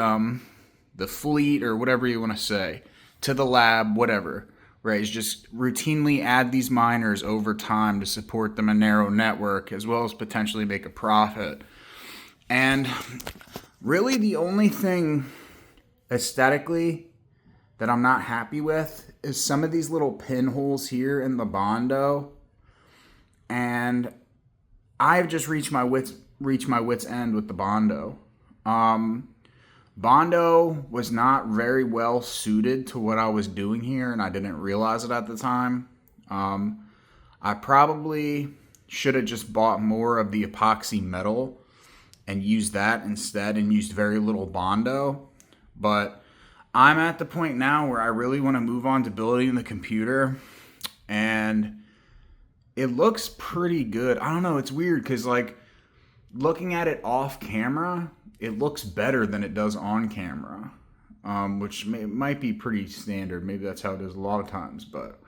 fleet, or whatever you want to say, to the lab, whatever, right? Is just routinely add these miners over time to support them a narrow network, as well as potentially make a profit. And really the only thing aesthetically that I'm not happy with is some of these little pinholes here in the Bondo, and I've just reached my wits end with the Bondo. Bondo was not very well suited to what I was doing here, and I didn't realize it at the time. I probably should have just bought more of the epoxy metal and used that instead, and used very little Bondo. But I'm at the point now where I really want to move on to building the computer, and it looks pretty good. I don't know, it's weird because, like, looking at it off camera, it looks better than it does on camera, which might be pretty standard. Maybe that's how it is a lot of times, but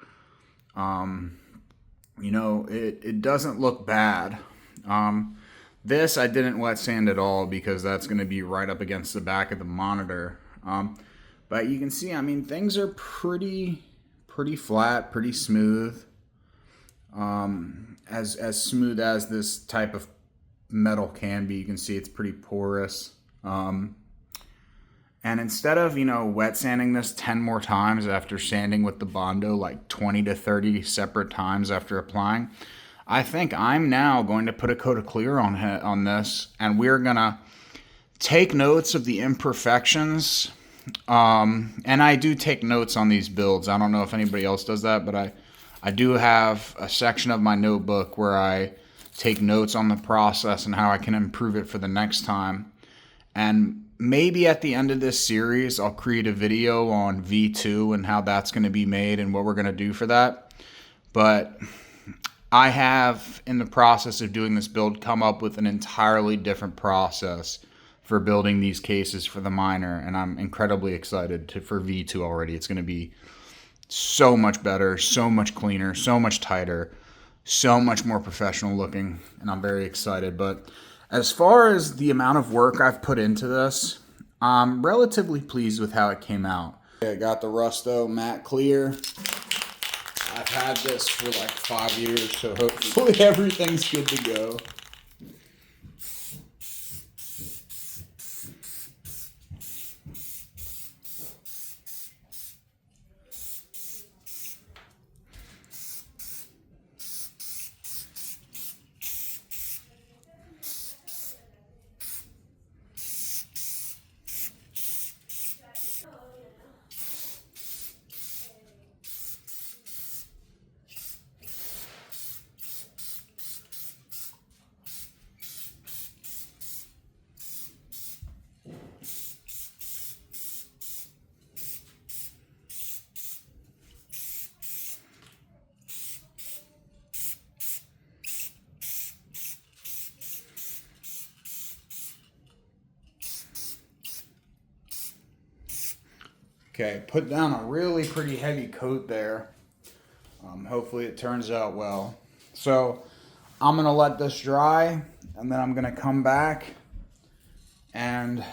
you know, it doesn't look bad. This I didn't wet sand at all because that's going to be right up against the back of the monitor. But you can see, I mean, things are pretty flat, pretty smooth. As smooth as this type of metal can be. You can see it's pretty porous. And instead of, you know, wet sanding this 10 more times after sanding with the Bondo like 20 to 30 separate times after applying, I think I'm now going to put a coat of clear on this, and we're going to take notes of the imperfections. And I do take notes on these builds. I don't know if anybody else does that, but I do have a section of my notebook where I take notes on the process and how I can improve it for the next time. And maybe at the end of this series, I'll create a video on V2 and how that's going to be made and what we're going to do for that. But I have, in the process of doing this build, come up with an entirely different process for building these cases for the miner, and I'm incredibly excited for V2 already. It's going to be so much better, so much cleaner, so much tighter, so much more professional looking, and I'm very excited. But as far as the amount of work I've put into this, I'm relatively pleased with how it came out. I got the Rusto matte clear. I've had this for like 5 years, so hopefully everything's good to go. Okay, put down a really pretty heavy coat there. Hopefully it turns out well. So I'm gonna let this dry, and then I'm gonna come back and,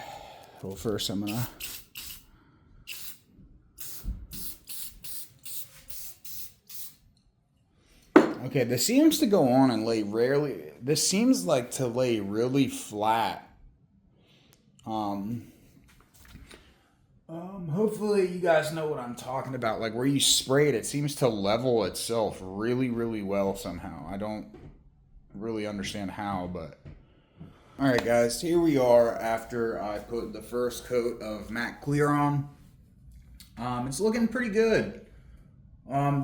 well, first I'm gonna okay, this seems to go on and lay rarely. This seems like to lay really flat. Hopefully you guys know what I'm talking about. Like where you spray it, it seems to level itself really, really well somehow. I don't really understand how, but. Alright guys, here we are after I put the first coat of matte clear on. It's looking pretty good.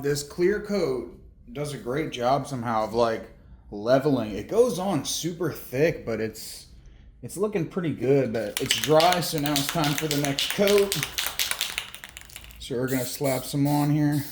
This clear coat does a great job somehow of like leveling. It goes on super thick, but it's looking pretty good. But it's dry, so now it's time for the next coat. So we're gonna slap some on here.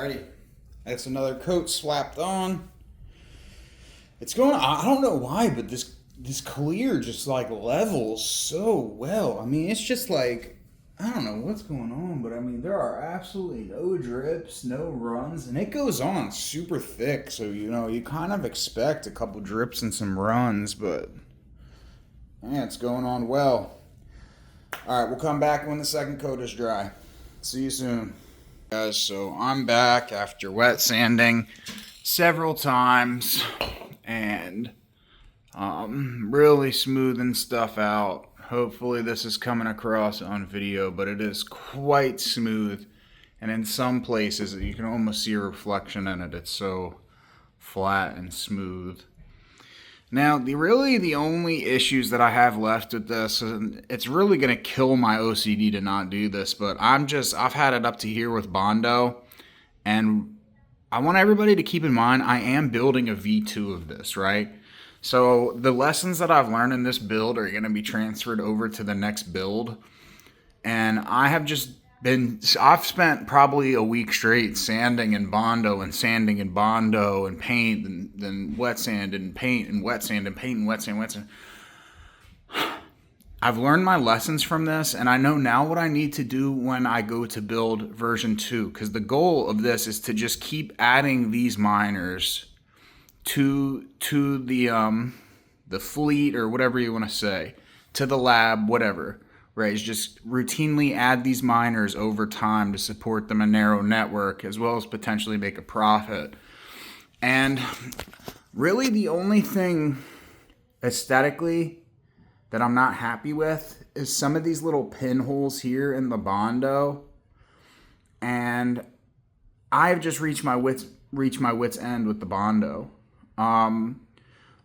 Alrighty, that's another coat slapped on. It's going, I don't know why, but this clear just like levels so well. I mean, it's just like, I don't know what's going on, but I mean, there are absolutely no drips, no runs, and it goes on super thick. So, you know, you kind of expect a couple drips and some runs, but man, it's going on well. All right, we'll come back when the second coat is dry. See you soon. Guys, so I'm back after wet sanding several times and really smoothing stuff out. Hopefully this is coming across on video, but it is quite smooth, and in some places you can almost see a reflection in it. It's so flat and smooth. Now, the only issues that I have left with this, and it's really going to kill my OCD to not do this, but I've had it up to here with Bondo, and I want everybody to keep in mind I am building a V2 of this, right? So the lessons that I've learned in this build are going to be transferred over to the next build, and I've spent probably a week straight sanding and Bondo and sanding and Bondo and paint and then wet sand and paint and wet sand and paint and wet sand, wet sand. I've learned my lessons from this, and I know now what I need to do when I go to build version 2, because the goal of this is to just keep adding these miners to the fleet, or whatever you want to say, to the lab, whatever. Right, is just routinely add these miners over time to support them a narrow network, as well as potentially make a profit. And really the only thing aesthetically that I'm not happy with is some of these little pinholes here in the Bondo. And I've just reached my wits end with the Bondo.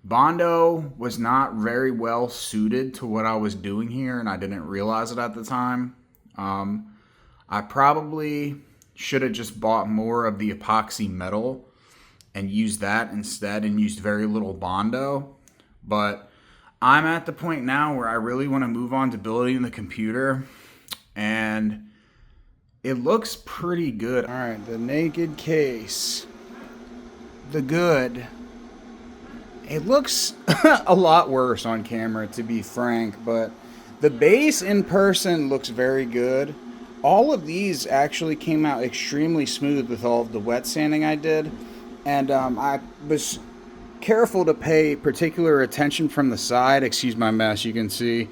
Bondo was not very well suited to what I was doing here, and I didn't realize it at the time. I probably should have just bought more of the epoxy metal and used that instead, and used very little Bondo. But I'm at the point now where I really want to move on to building the computer, and it looks pretty good. All right, the naked case, the good. It looks a lot worse on camera, to be frank, but the base in person looks very good. All of these actually came out extremely smooth with all of the wet sanding I did, and I was careful to pay particular attention from the side. Excuse my mess, you can see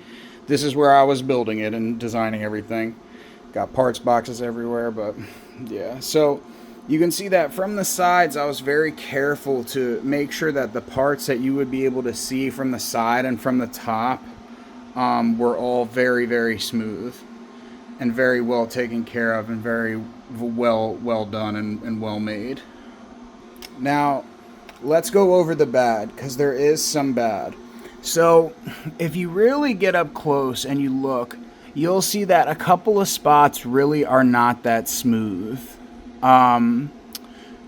this is where I was building it and designing everything. Got parts boxes everywhere, but yeah, so you can see that from the sides, I was very careful to make sure that the parts that you would be able to see from the side and from the top were all very, very smooth and very well taken care of and very well done and well made. Now, let's go over the bad, because there is some bad. So, if you really get up close and you look, you'll see that a couple of spots really are not that smooth. And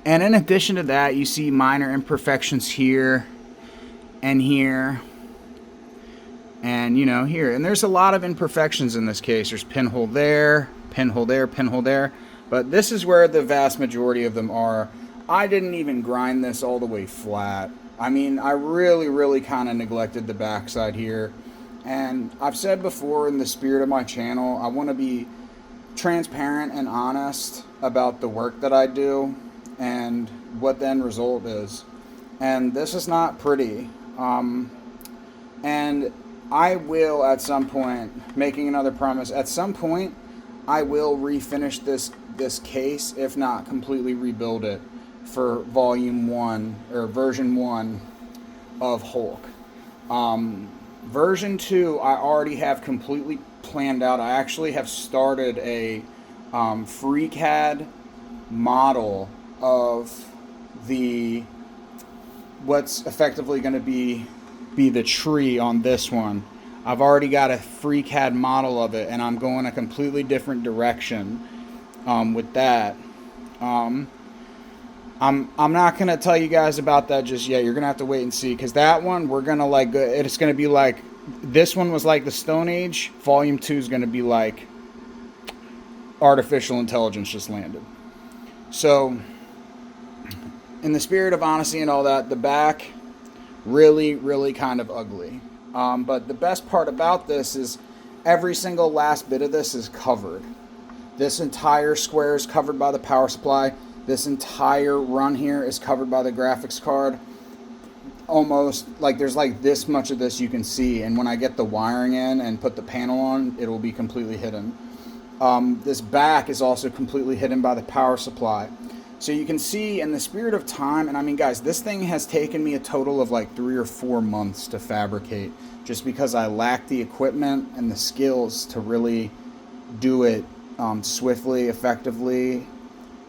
in addition to that, you see minor imperfections here and here and, you know, here. And there's a lot of imperfections in this case. There's pinhole there, pinhole there, pinhole there. But this is where the vast majority of them are. I didn't even grind this all the way flat. I mean, I really kind of neglected the backside here. And I've said before, in the spirit of my channel, I want to be transparent and honest about the work that I do and what the end result is. And this is not pretty. And I will, at some point, making another promise, at some point I will refinish this case, if not completely rebuild it for volume 1 or version 1 of Hulk. Version 2 I already have completely planned out. I actually have started a FreeCAD model of what's effectively going to be the tree on this one. I've already got a FreeCAD model of it, and I'm going a completely different direction with that. I'm not going to tell you guys about that just yet. You're going to have to wait and see, because that one, we're going to it's going to be like, this one was like the Stone Age. Volume 2 is going to be like artificial intelligence just landed. So, in the spirit of honesty and all that, the back, really kind of ugly. But the best part about this is every single last bit of this is covered. This entire square is covered by the power supply. This entire run here is covered by the graphics card. Almost like there's like this much of this you can see, and when I get the wiring in and put the panel on, it will be completely hidden. This back is also completely hidden by the power supply. So you can see in the spirit of time, and I mean guys, this thing has taken me a total of like 3 or 4 months to fabricate, just because I lack the equipment and the skills to really do it swiftly, effectively,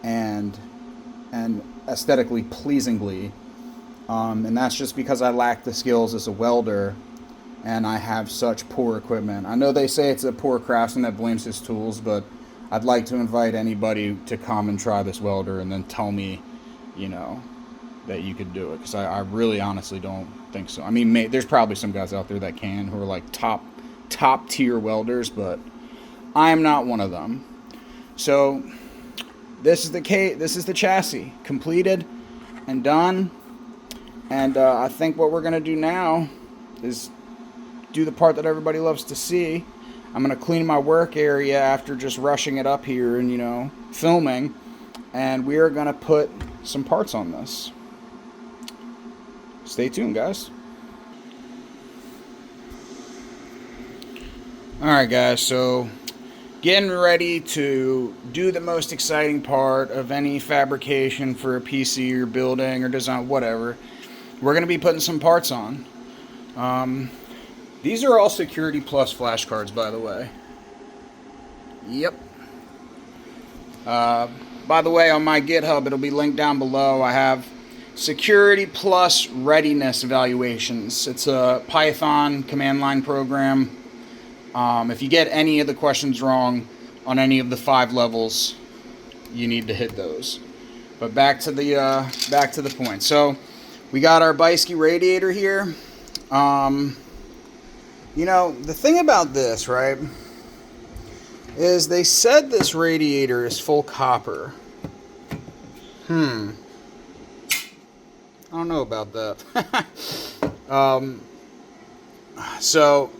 and aesthetically pleasingly. And that's just because I lack the skills as a welder, and I have such poor equipment. I know they say it's a poor craftsman that blames his tools, but I'd like to invite anybody to come and try this welder and then tell me, you know, that you could do it, because I really honestly don't think so. I mean, there's probably some guys out there that can, who are like top tier welders, but I am not one of them. So this is the chassis completed and done. And I think what we're going to do now is do the part that everybody loves to see. I'm going to clean my work area after just rushing it up here and, you know, filming. And we are going to put some parts on this. Stay tuned, guys. Alright, guys, so getting ready to do the most exciting part of any fabrication for a PC or building or design, whatever. We're going to be putting some parts on. These are all Security Plus flashcards, by the way. Yep. By the way, on my GitHub, it'll be linked down below. I have Security Plus Readiness evaluations. It's a Python command line program. If you get any of the questions wrong on any of the 5 levels, you need to hit those. But back to the point. So we got our EPYC radiator here. You know, the thing about this, right, is they said this radiator is full copper. I don't know about that. So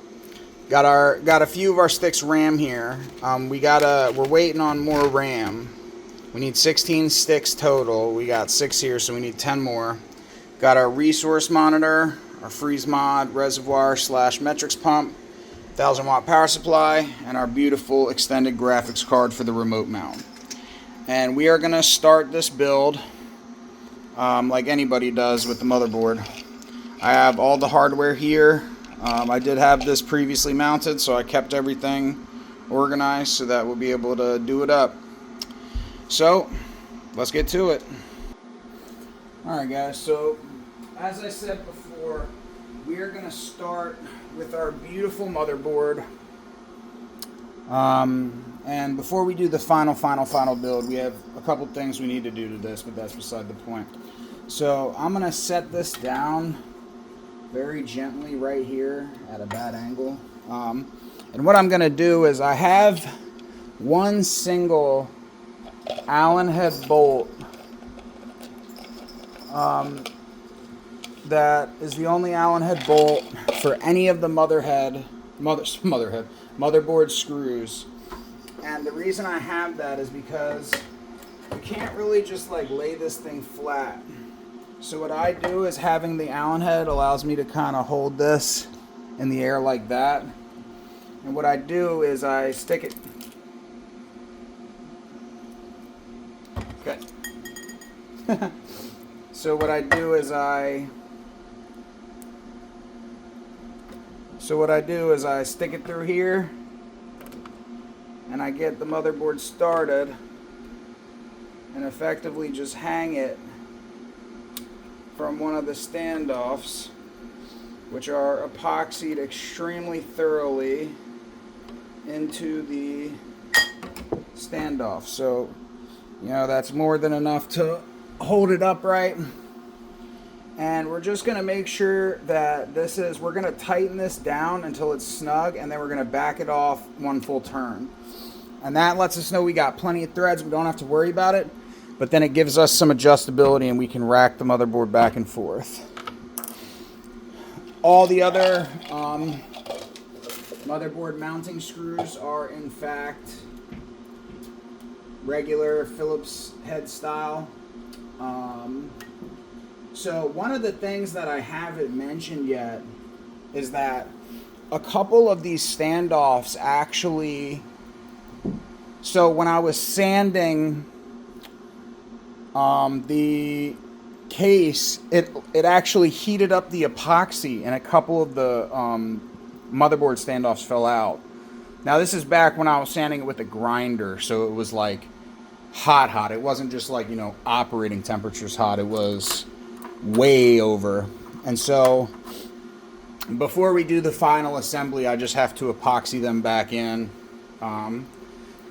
got a few of our sticks RAM here. We're waiting on more RAM. We need 16 sticks total. We got 6 here, so we need 10 more. Got our resource monitor, our freeze mod, reservoir / metrics pump, 1000-watt power supply, and our beautiful extended graphics card for the remote mount. And we are going to start this build like anybody does with the motherboard. I have all the hardware here. I did have this previously mounted, so I kept everything organized so that we'll be able to do it up. So, let's get to it. Alright guys, so as I said before, we are going to start with our beautiful motherboard. And before we do the final build, we have a couple things we need to do to this, but that's beside the point. So I'm going to set this down very gently right here at a bad angle. And what I'm going to do is I have one single Allen head bolt that is the only Allen head bolt for any of the motherboard screws. And the reason I have that is because you can't really just like lay this thing flat. So what I do is having the Allen head allows me to kind of hold this in the air like that. And what I do is I stick it. Okay. So what I do is I stick it through here, and I get the motherboard started and effectively just hang it from one of the standoffs, which are epoxied extremely thoroughly into the standoff. So, you know, that's more than enough to hold it upright. And we're just going to make sure that we're going to tighten this down until it's snug, and then we're going to back it off one full turn. And that lets us know we got plenty of threads. We don't have to worry about it. but then it gives us some adjustability and we can rack the motherboard back and forth. All the other motherboard mounting screws are in fact regular Phillips head style. So one of the things that I haven't mentioned yet is that a couple of these standoffs actually, so when I was sanding the case, it actually heated up the epoxy and a couple of the motherboard standoffs fell out. Now this is back when I was sanding it with a grinder, so it was like hot. It wasn't just like, you know, operating temperatures hot. It was way over. And so before we do the final assembly, I just have to epoxy them back in.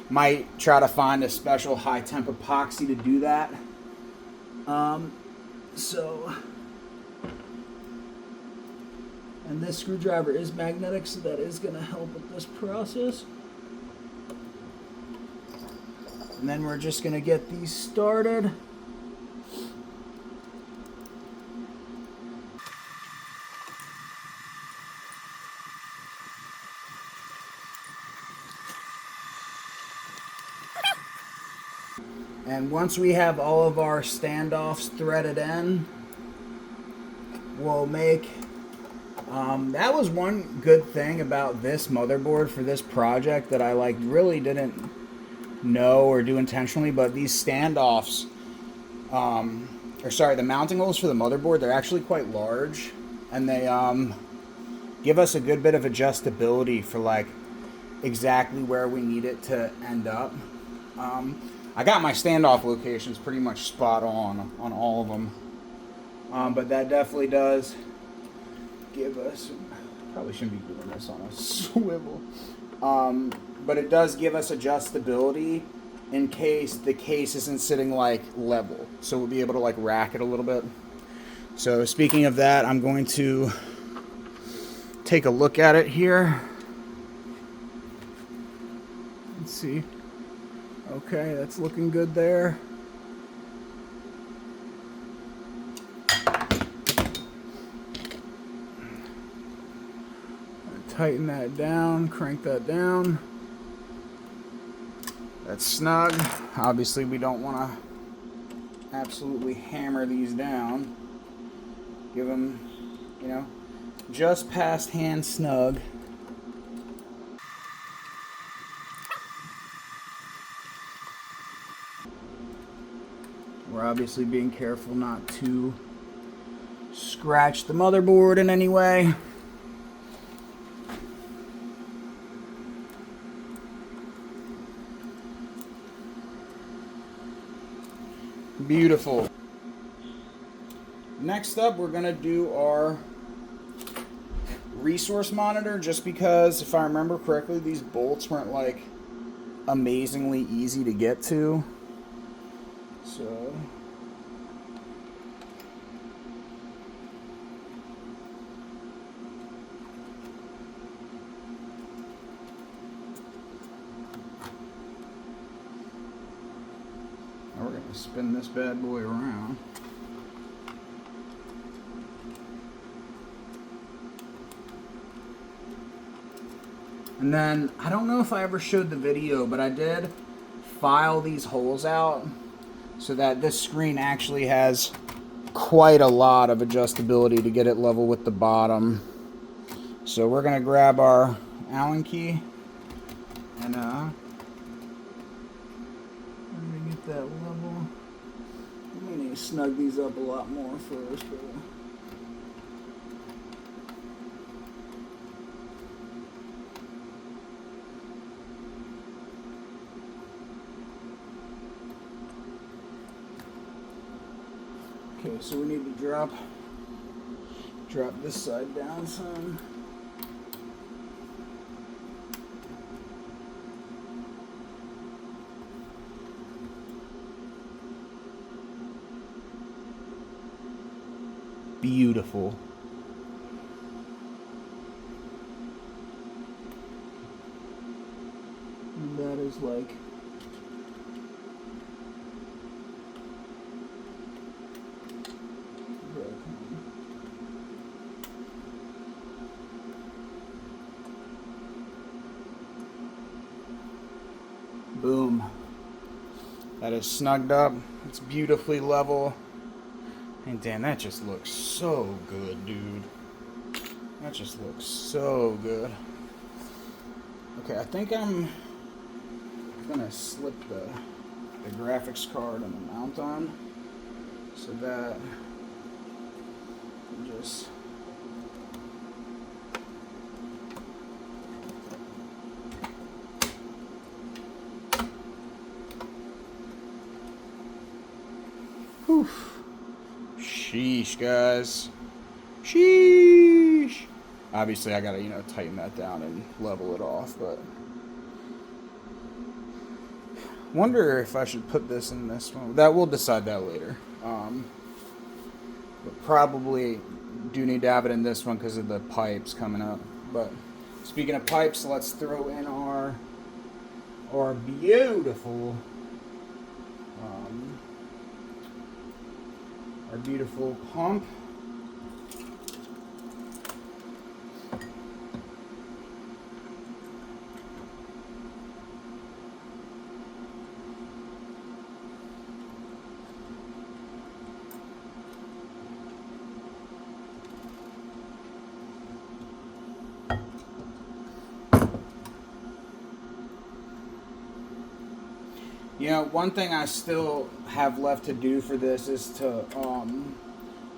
Might try to find a special high temp epoxy to do that. And this screwdriver is magnetic, so that is going to help with this process. And then we're just going to get these started. And once we have all of our standoffs threaded in, we'll make... that was one good thing about this motherboard for this project that I really didn't know or do intentionally, but these standoffs, the mounting holes for the motherboard, they're actually quite large, and they give us a good bit of adjustability for exactly where we need it to end up. I got my standoff locations pretty much spot on all of them, but that definitely does give us, probably shouldn't be doing this on a swivel, but it does give us adjustability in case the case isn't sitting level, so we'll be able to rack it a little bit. So speaking of that, I'm going to take a look at it here. Let's see. Okay, that's looking good there. Tighten that down, crank that down. That's snug. Obviously, we don't want to absolutely hammer these down. Give them, you know, just past hand snug. We're obviously being careful not to scratch the motherboard in any way. Beautiful. Next up, we're going to do our resource monitor, just because, if I remember correctly, these bolts weren't amazingly easy to get to. So now we're going to spin this bad boy around. And then, I don't know if I ever showed the video, but I did file these holes out so that this screen actually has quite a lot of adjustability to get it level with the bottom. So we're going to grab our Allen key and let me get that level. We need to snug these up a lot more first. Okay, so we need to drop this side down some. Beautiful. And that is That is snugged up. It's beautifully level. And damn, that just looks so good, dude. That just looks so good. Okay, I think I'm gonna slip the graphics card and the mount on so that just whew. Sheesh, guys. Sheesh. Obviously, I gotta, tighten that down and level it off, but wonder if I should put this in this one. That we'll decide that later. But probably do need to have it in this one because of the pipes coming up. But speaking of pipes, let's throw in our beautiful pump. One thing I still have left to do for this is to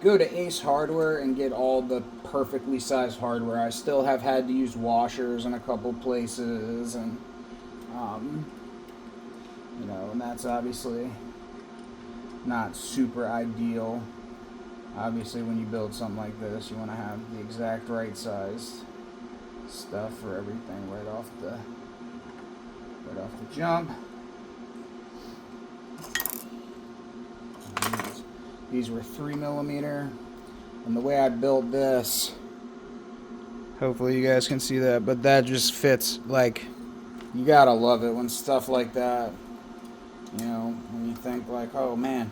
go to Ace Hardware and get all the perfectly sized hardware. I still have had to use washers in a couple places, and and that's obviously not super ideal. Obviously, when you build something like this, you want to have the exact right size stuff for everything right off the jump. These were 3mm, and the way I built this, hopefully you guys can see that, but that just fits. Like, you gotta love it when stuff like that, when you think like, oh man,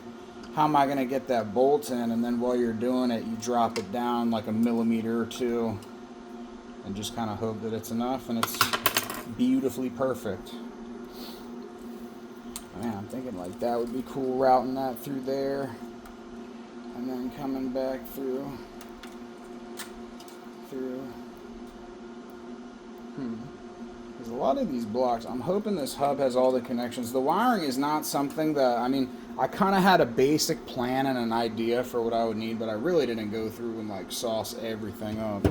how am I gonna get that bolt in, and then while you're doing it, you drop it down like a millimeter or two, and just kind of hope that it's enough, and it's beautifully perfect. Man, I'm thinking like that would be cool, routing that through there. And then coming back through. There's a lot of these blocks. I'm hoping this hub has all the connections. The wiring is not something that, I kind of had a basic plan and an idea for what I would need, but I really didn't go through and like sauce everything up.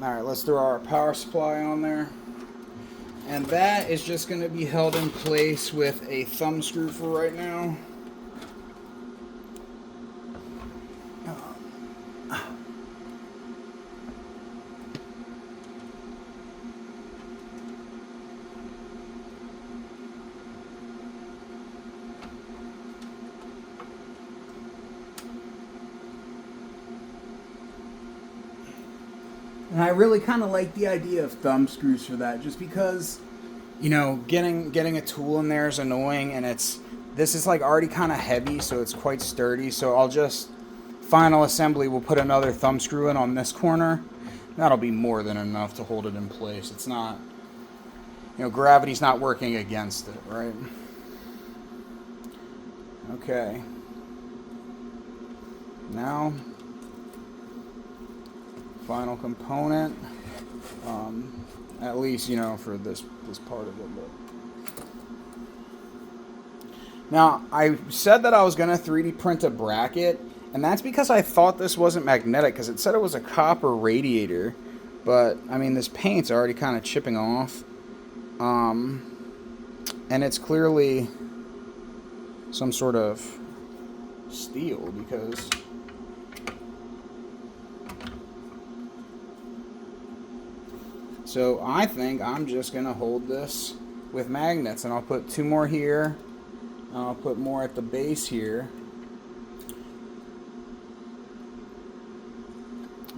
Alright, let's throw our power supply on there. And that is just going to be held in place with a thumb screw for right now. And I really kind of like the idea of thumb screws for that, just because, getting a tool in there is annoying, and this is like already kind of heavy, so it's quite sturdy. So I'll just, final assembly, we'll put another thumb screw in on this corner. That'll be more than enough to hold it in place. It's not, gravity's not working against it, right? Okay. Now, final component, at least for this part of it. But now, I said that I was going to 3D print a bracket, and that's because I thought this wasn't magnetic, because it said it was a copper radiator, but this paint's already kind of chipping off, and it's clearly some sort of steel, because so I think I'm just going to hold this with magnets, and I'll put 2 more here, and I'll put more at the base here.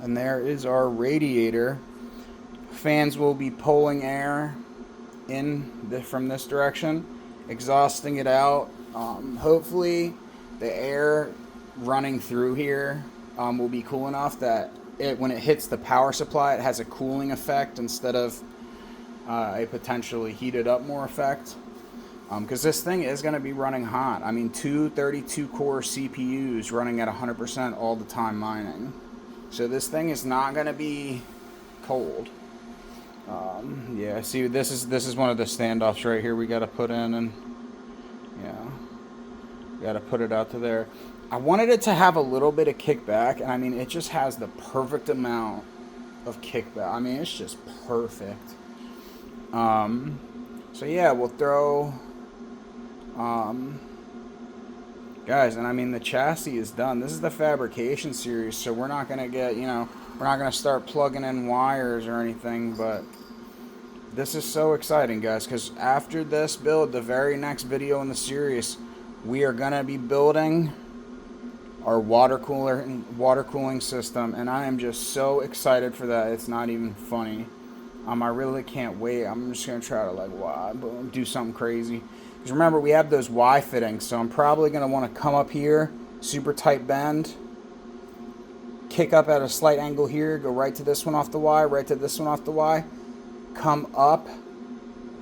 And there is our radiator. Fans will be pulling air from this direction, exhausting it out. Hopefully the air running through here will be cool enough that when it hits the power supply, it has a cooling effect instead of a potentially heated up more effect. because this thing is going to be running hot. I mean, two 32-core CPUs running at 100% all the time mining. So this thing is not going to be cold. Yeah, see, this is one of the standoffs right here we got to put in, and yeah, got to put it out to there. I wanted it to have a little bit of kickback, and I mean, it just has the perfect amount of kickback. I mean, it's just perfect. So yeah, we'll throw, guys, and I mean, the chassis is done. This is the fabrication series, so we're not gonna get, we're not gonna start plugging in wires or anything, but this is so exciting, guys, because after this build, the very next video in the series, we are gonna be building our water cooling system, and I am just so excited for that. It's not even funny. I really can't wait. I'm just gonna try to do something crazy. Because remember, we have those Y fittings, so I'm probably gonna want to come up here, super tight bend, kick up at a slight angle here, go right to this one off the Y, right to this one off the Y, come up,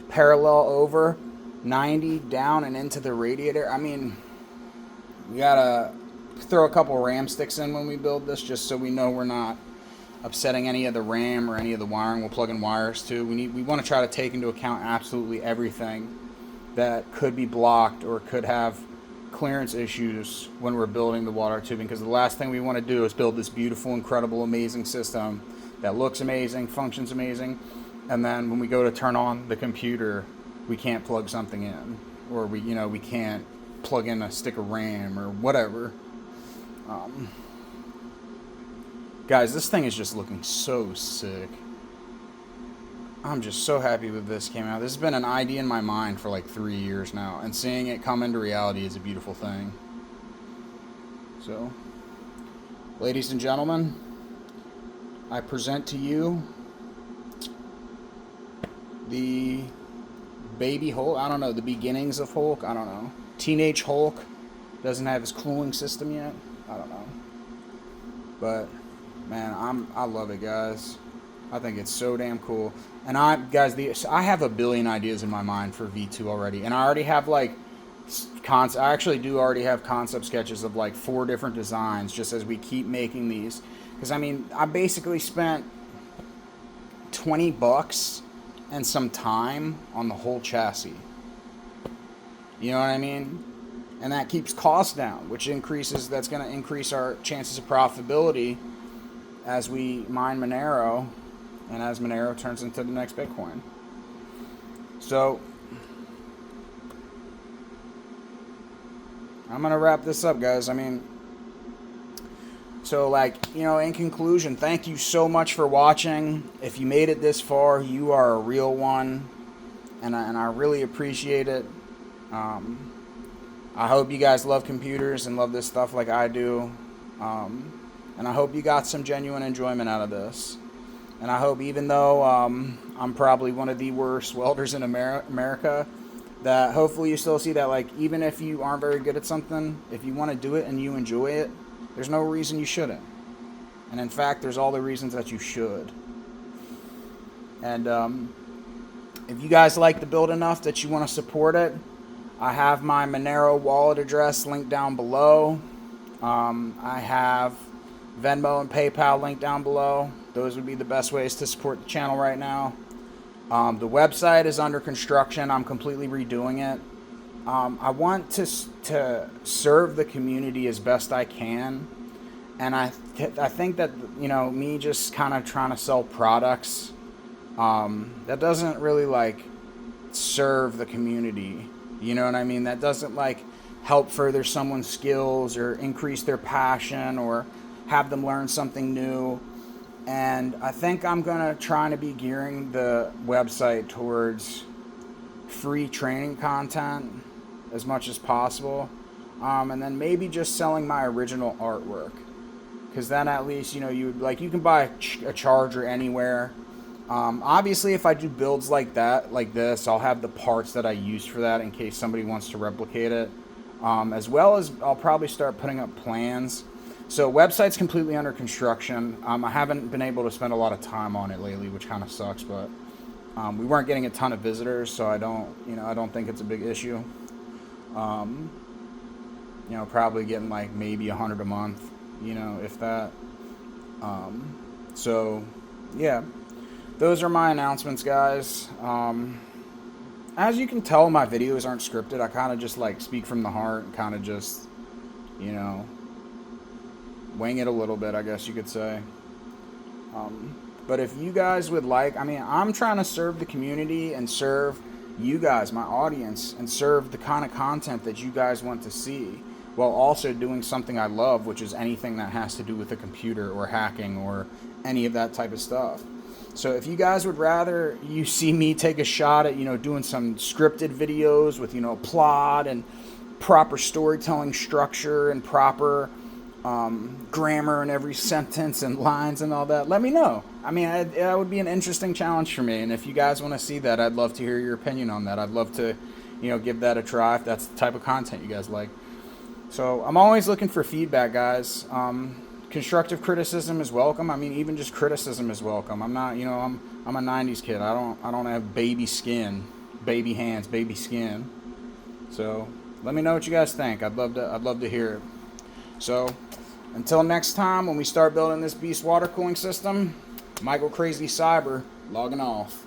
parallel over, 90 down and into the radiator. I mean, we gotta throw a couple RAM sticks in when we build this, just so we know we're not upsetting any of the RAM or any of the wiring. We'll plug in wires too. We want to try to take into account absolutely everything that could be blocked or could have clearance issues when we're building the water tubing, because the last thing we want to do is build this beautiful, incredible, amazing system that looks amazing, functions amazing, and then when we go to turn on the computer, we can't plug something in, or we can't plug in a stick of RAM or whatever. Guys, this thing is just looking so sick. I'm just so happy with this came out. This has been an idea in my mind for like 3 years now, and seeing it come into reality is a beautiful thing. So, ladies and gentlemen, I present to you the baby Hulk. I don't know, the beginnings of Hulk. I don't know. Teenage Hulk doesn't have his cooling system yet. I don't know. But man, I love it, guys. I think it's so damn cool. And I have a billion ideas in my mind for V2 already, and I already have I actually do already have concept sketches of like 4 different designs, just as we keep making these. Because I mean, I basically spent $20 and some time on the whole chassis. You know what I mean? And that keeps costs down, which that's going to increase our chances of profitability as we mine Monero, and as Monero turns into the next Bitcoin. So, I'm going to wrap this up, guys. I mean, so in conclusion, thank you so much for watching. If you made it this far, you are a real one, and I really appreciate it. I hope you guys love computers and love this stuff like I do. And I hope you got some genuine enjoyment out of this. And I hope, even though I'm probably one of the worst welders in America, that hopefully you still see that, even if you aren't very good at something, if you want to do it and you enjoy it, there's no reason you shouldn't. And in fact, there's all the reasons that you should. And if you guys like the build enough that you want to support it, I have my Monero wallet address linked down below. I have Venmo and PayPal linked down below. Those would be the best ways to support the channel right now. The website is under construction. I'm completely redoing it. I want to serve the community as best I can. And I think that, me just kind of trying to sell products, that doesn't really, serve the community. You know what I mean? That doesn't, help further someone's skills or increase their passion or have them learn something new. And I think I'm going to try to be gearing the website towards free training content as much as possible. And then maybe just selling my original artwork. Because then at least, you can buy a charger anywhere. Obviously, if I do builds like this, I'll have the parts that I use for that in case somebody wants to replicate it. As well as I'll probably start putting up plans. So website's completely under construction. I haven't been able to spend a lot of time on it lately, which kind of sucks, but We weren't getting a ton of visitors, so I don't think it's a big issue. Probably getting like maybe 100 a month, if that. So yeah, those are my announcements, guys. As you can tell, my videos aren't scripted. I kind of just like speak from the heart and kind of just, wing it a little bit, I guess you could say. But if you guys would like, I'm trying to serve the community and serve you guys, my audience, and serve the kind of content that you guys want to see, while also doing something I love, which is anything that has to do with a computer or hacking or any of that type of stuff. So if you guys would rather you see me take a shot at, doing some scripted videos with, plot and proper storytelling structure and proper grammar in every sentence and lines and all that, let me know. That would be an interesting challenge for me. And if you guys want to see that, I'd love to hear your opinion on that. I'd love to, give that a try if that's the type of content you guys like. So I'm always looking for feedback, guys. Constructive criticism is welcome. Even just criticism is welcome. I'm not, I'm a 90s kid. I don't have baby skin, baby hands, baby skin. So let me know what you guys think. I'd love to hear it. So until next time, when we start building this beast water cooling system, Michael Crazy Cyber logging off.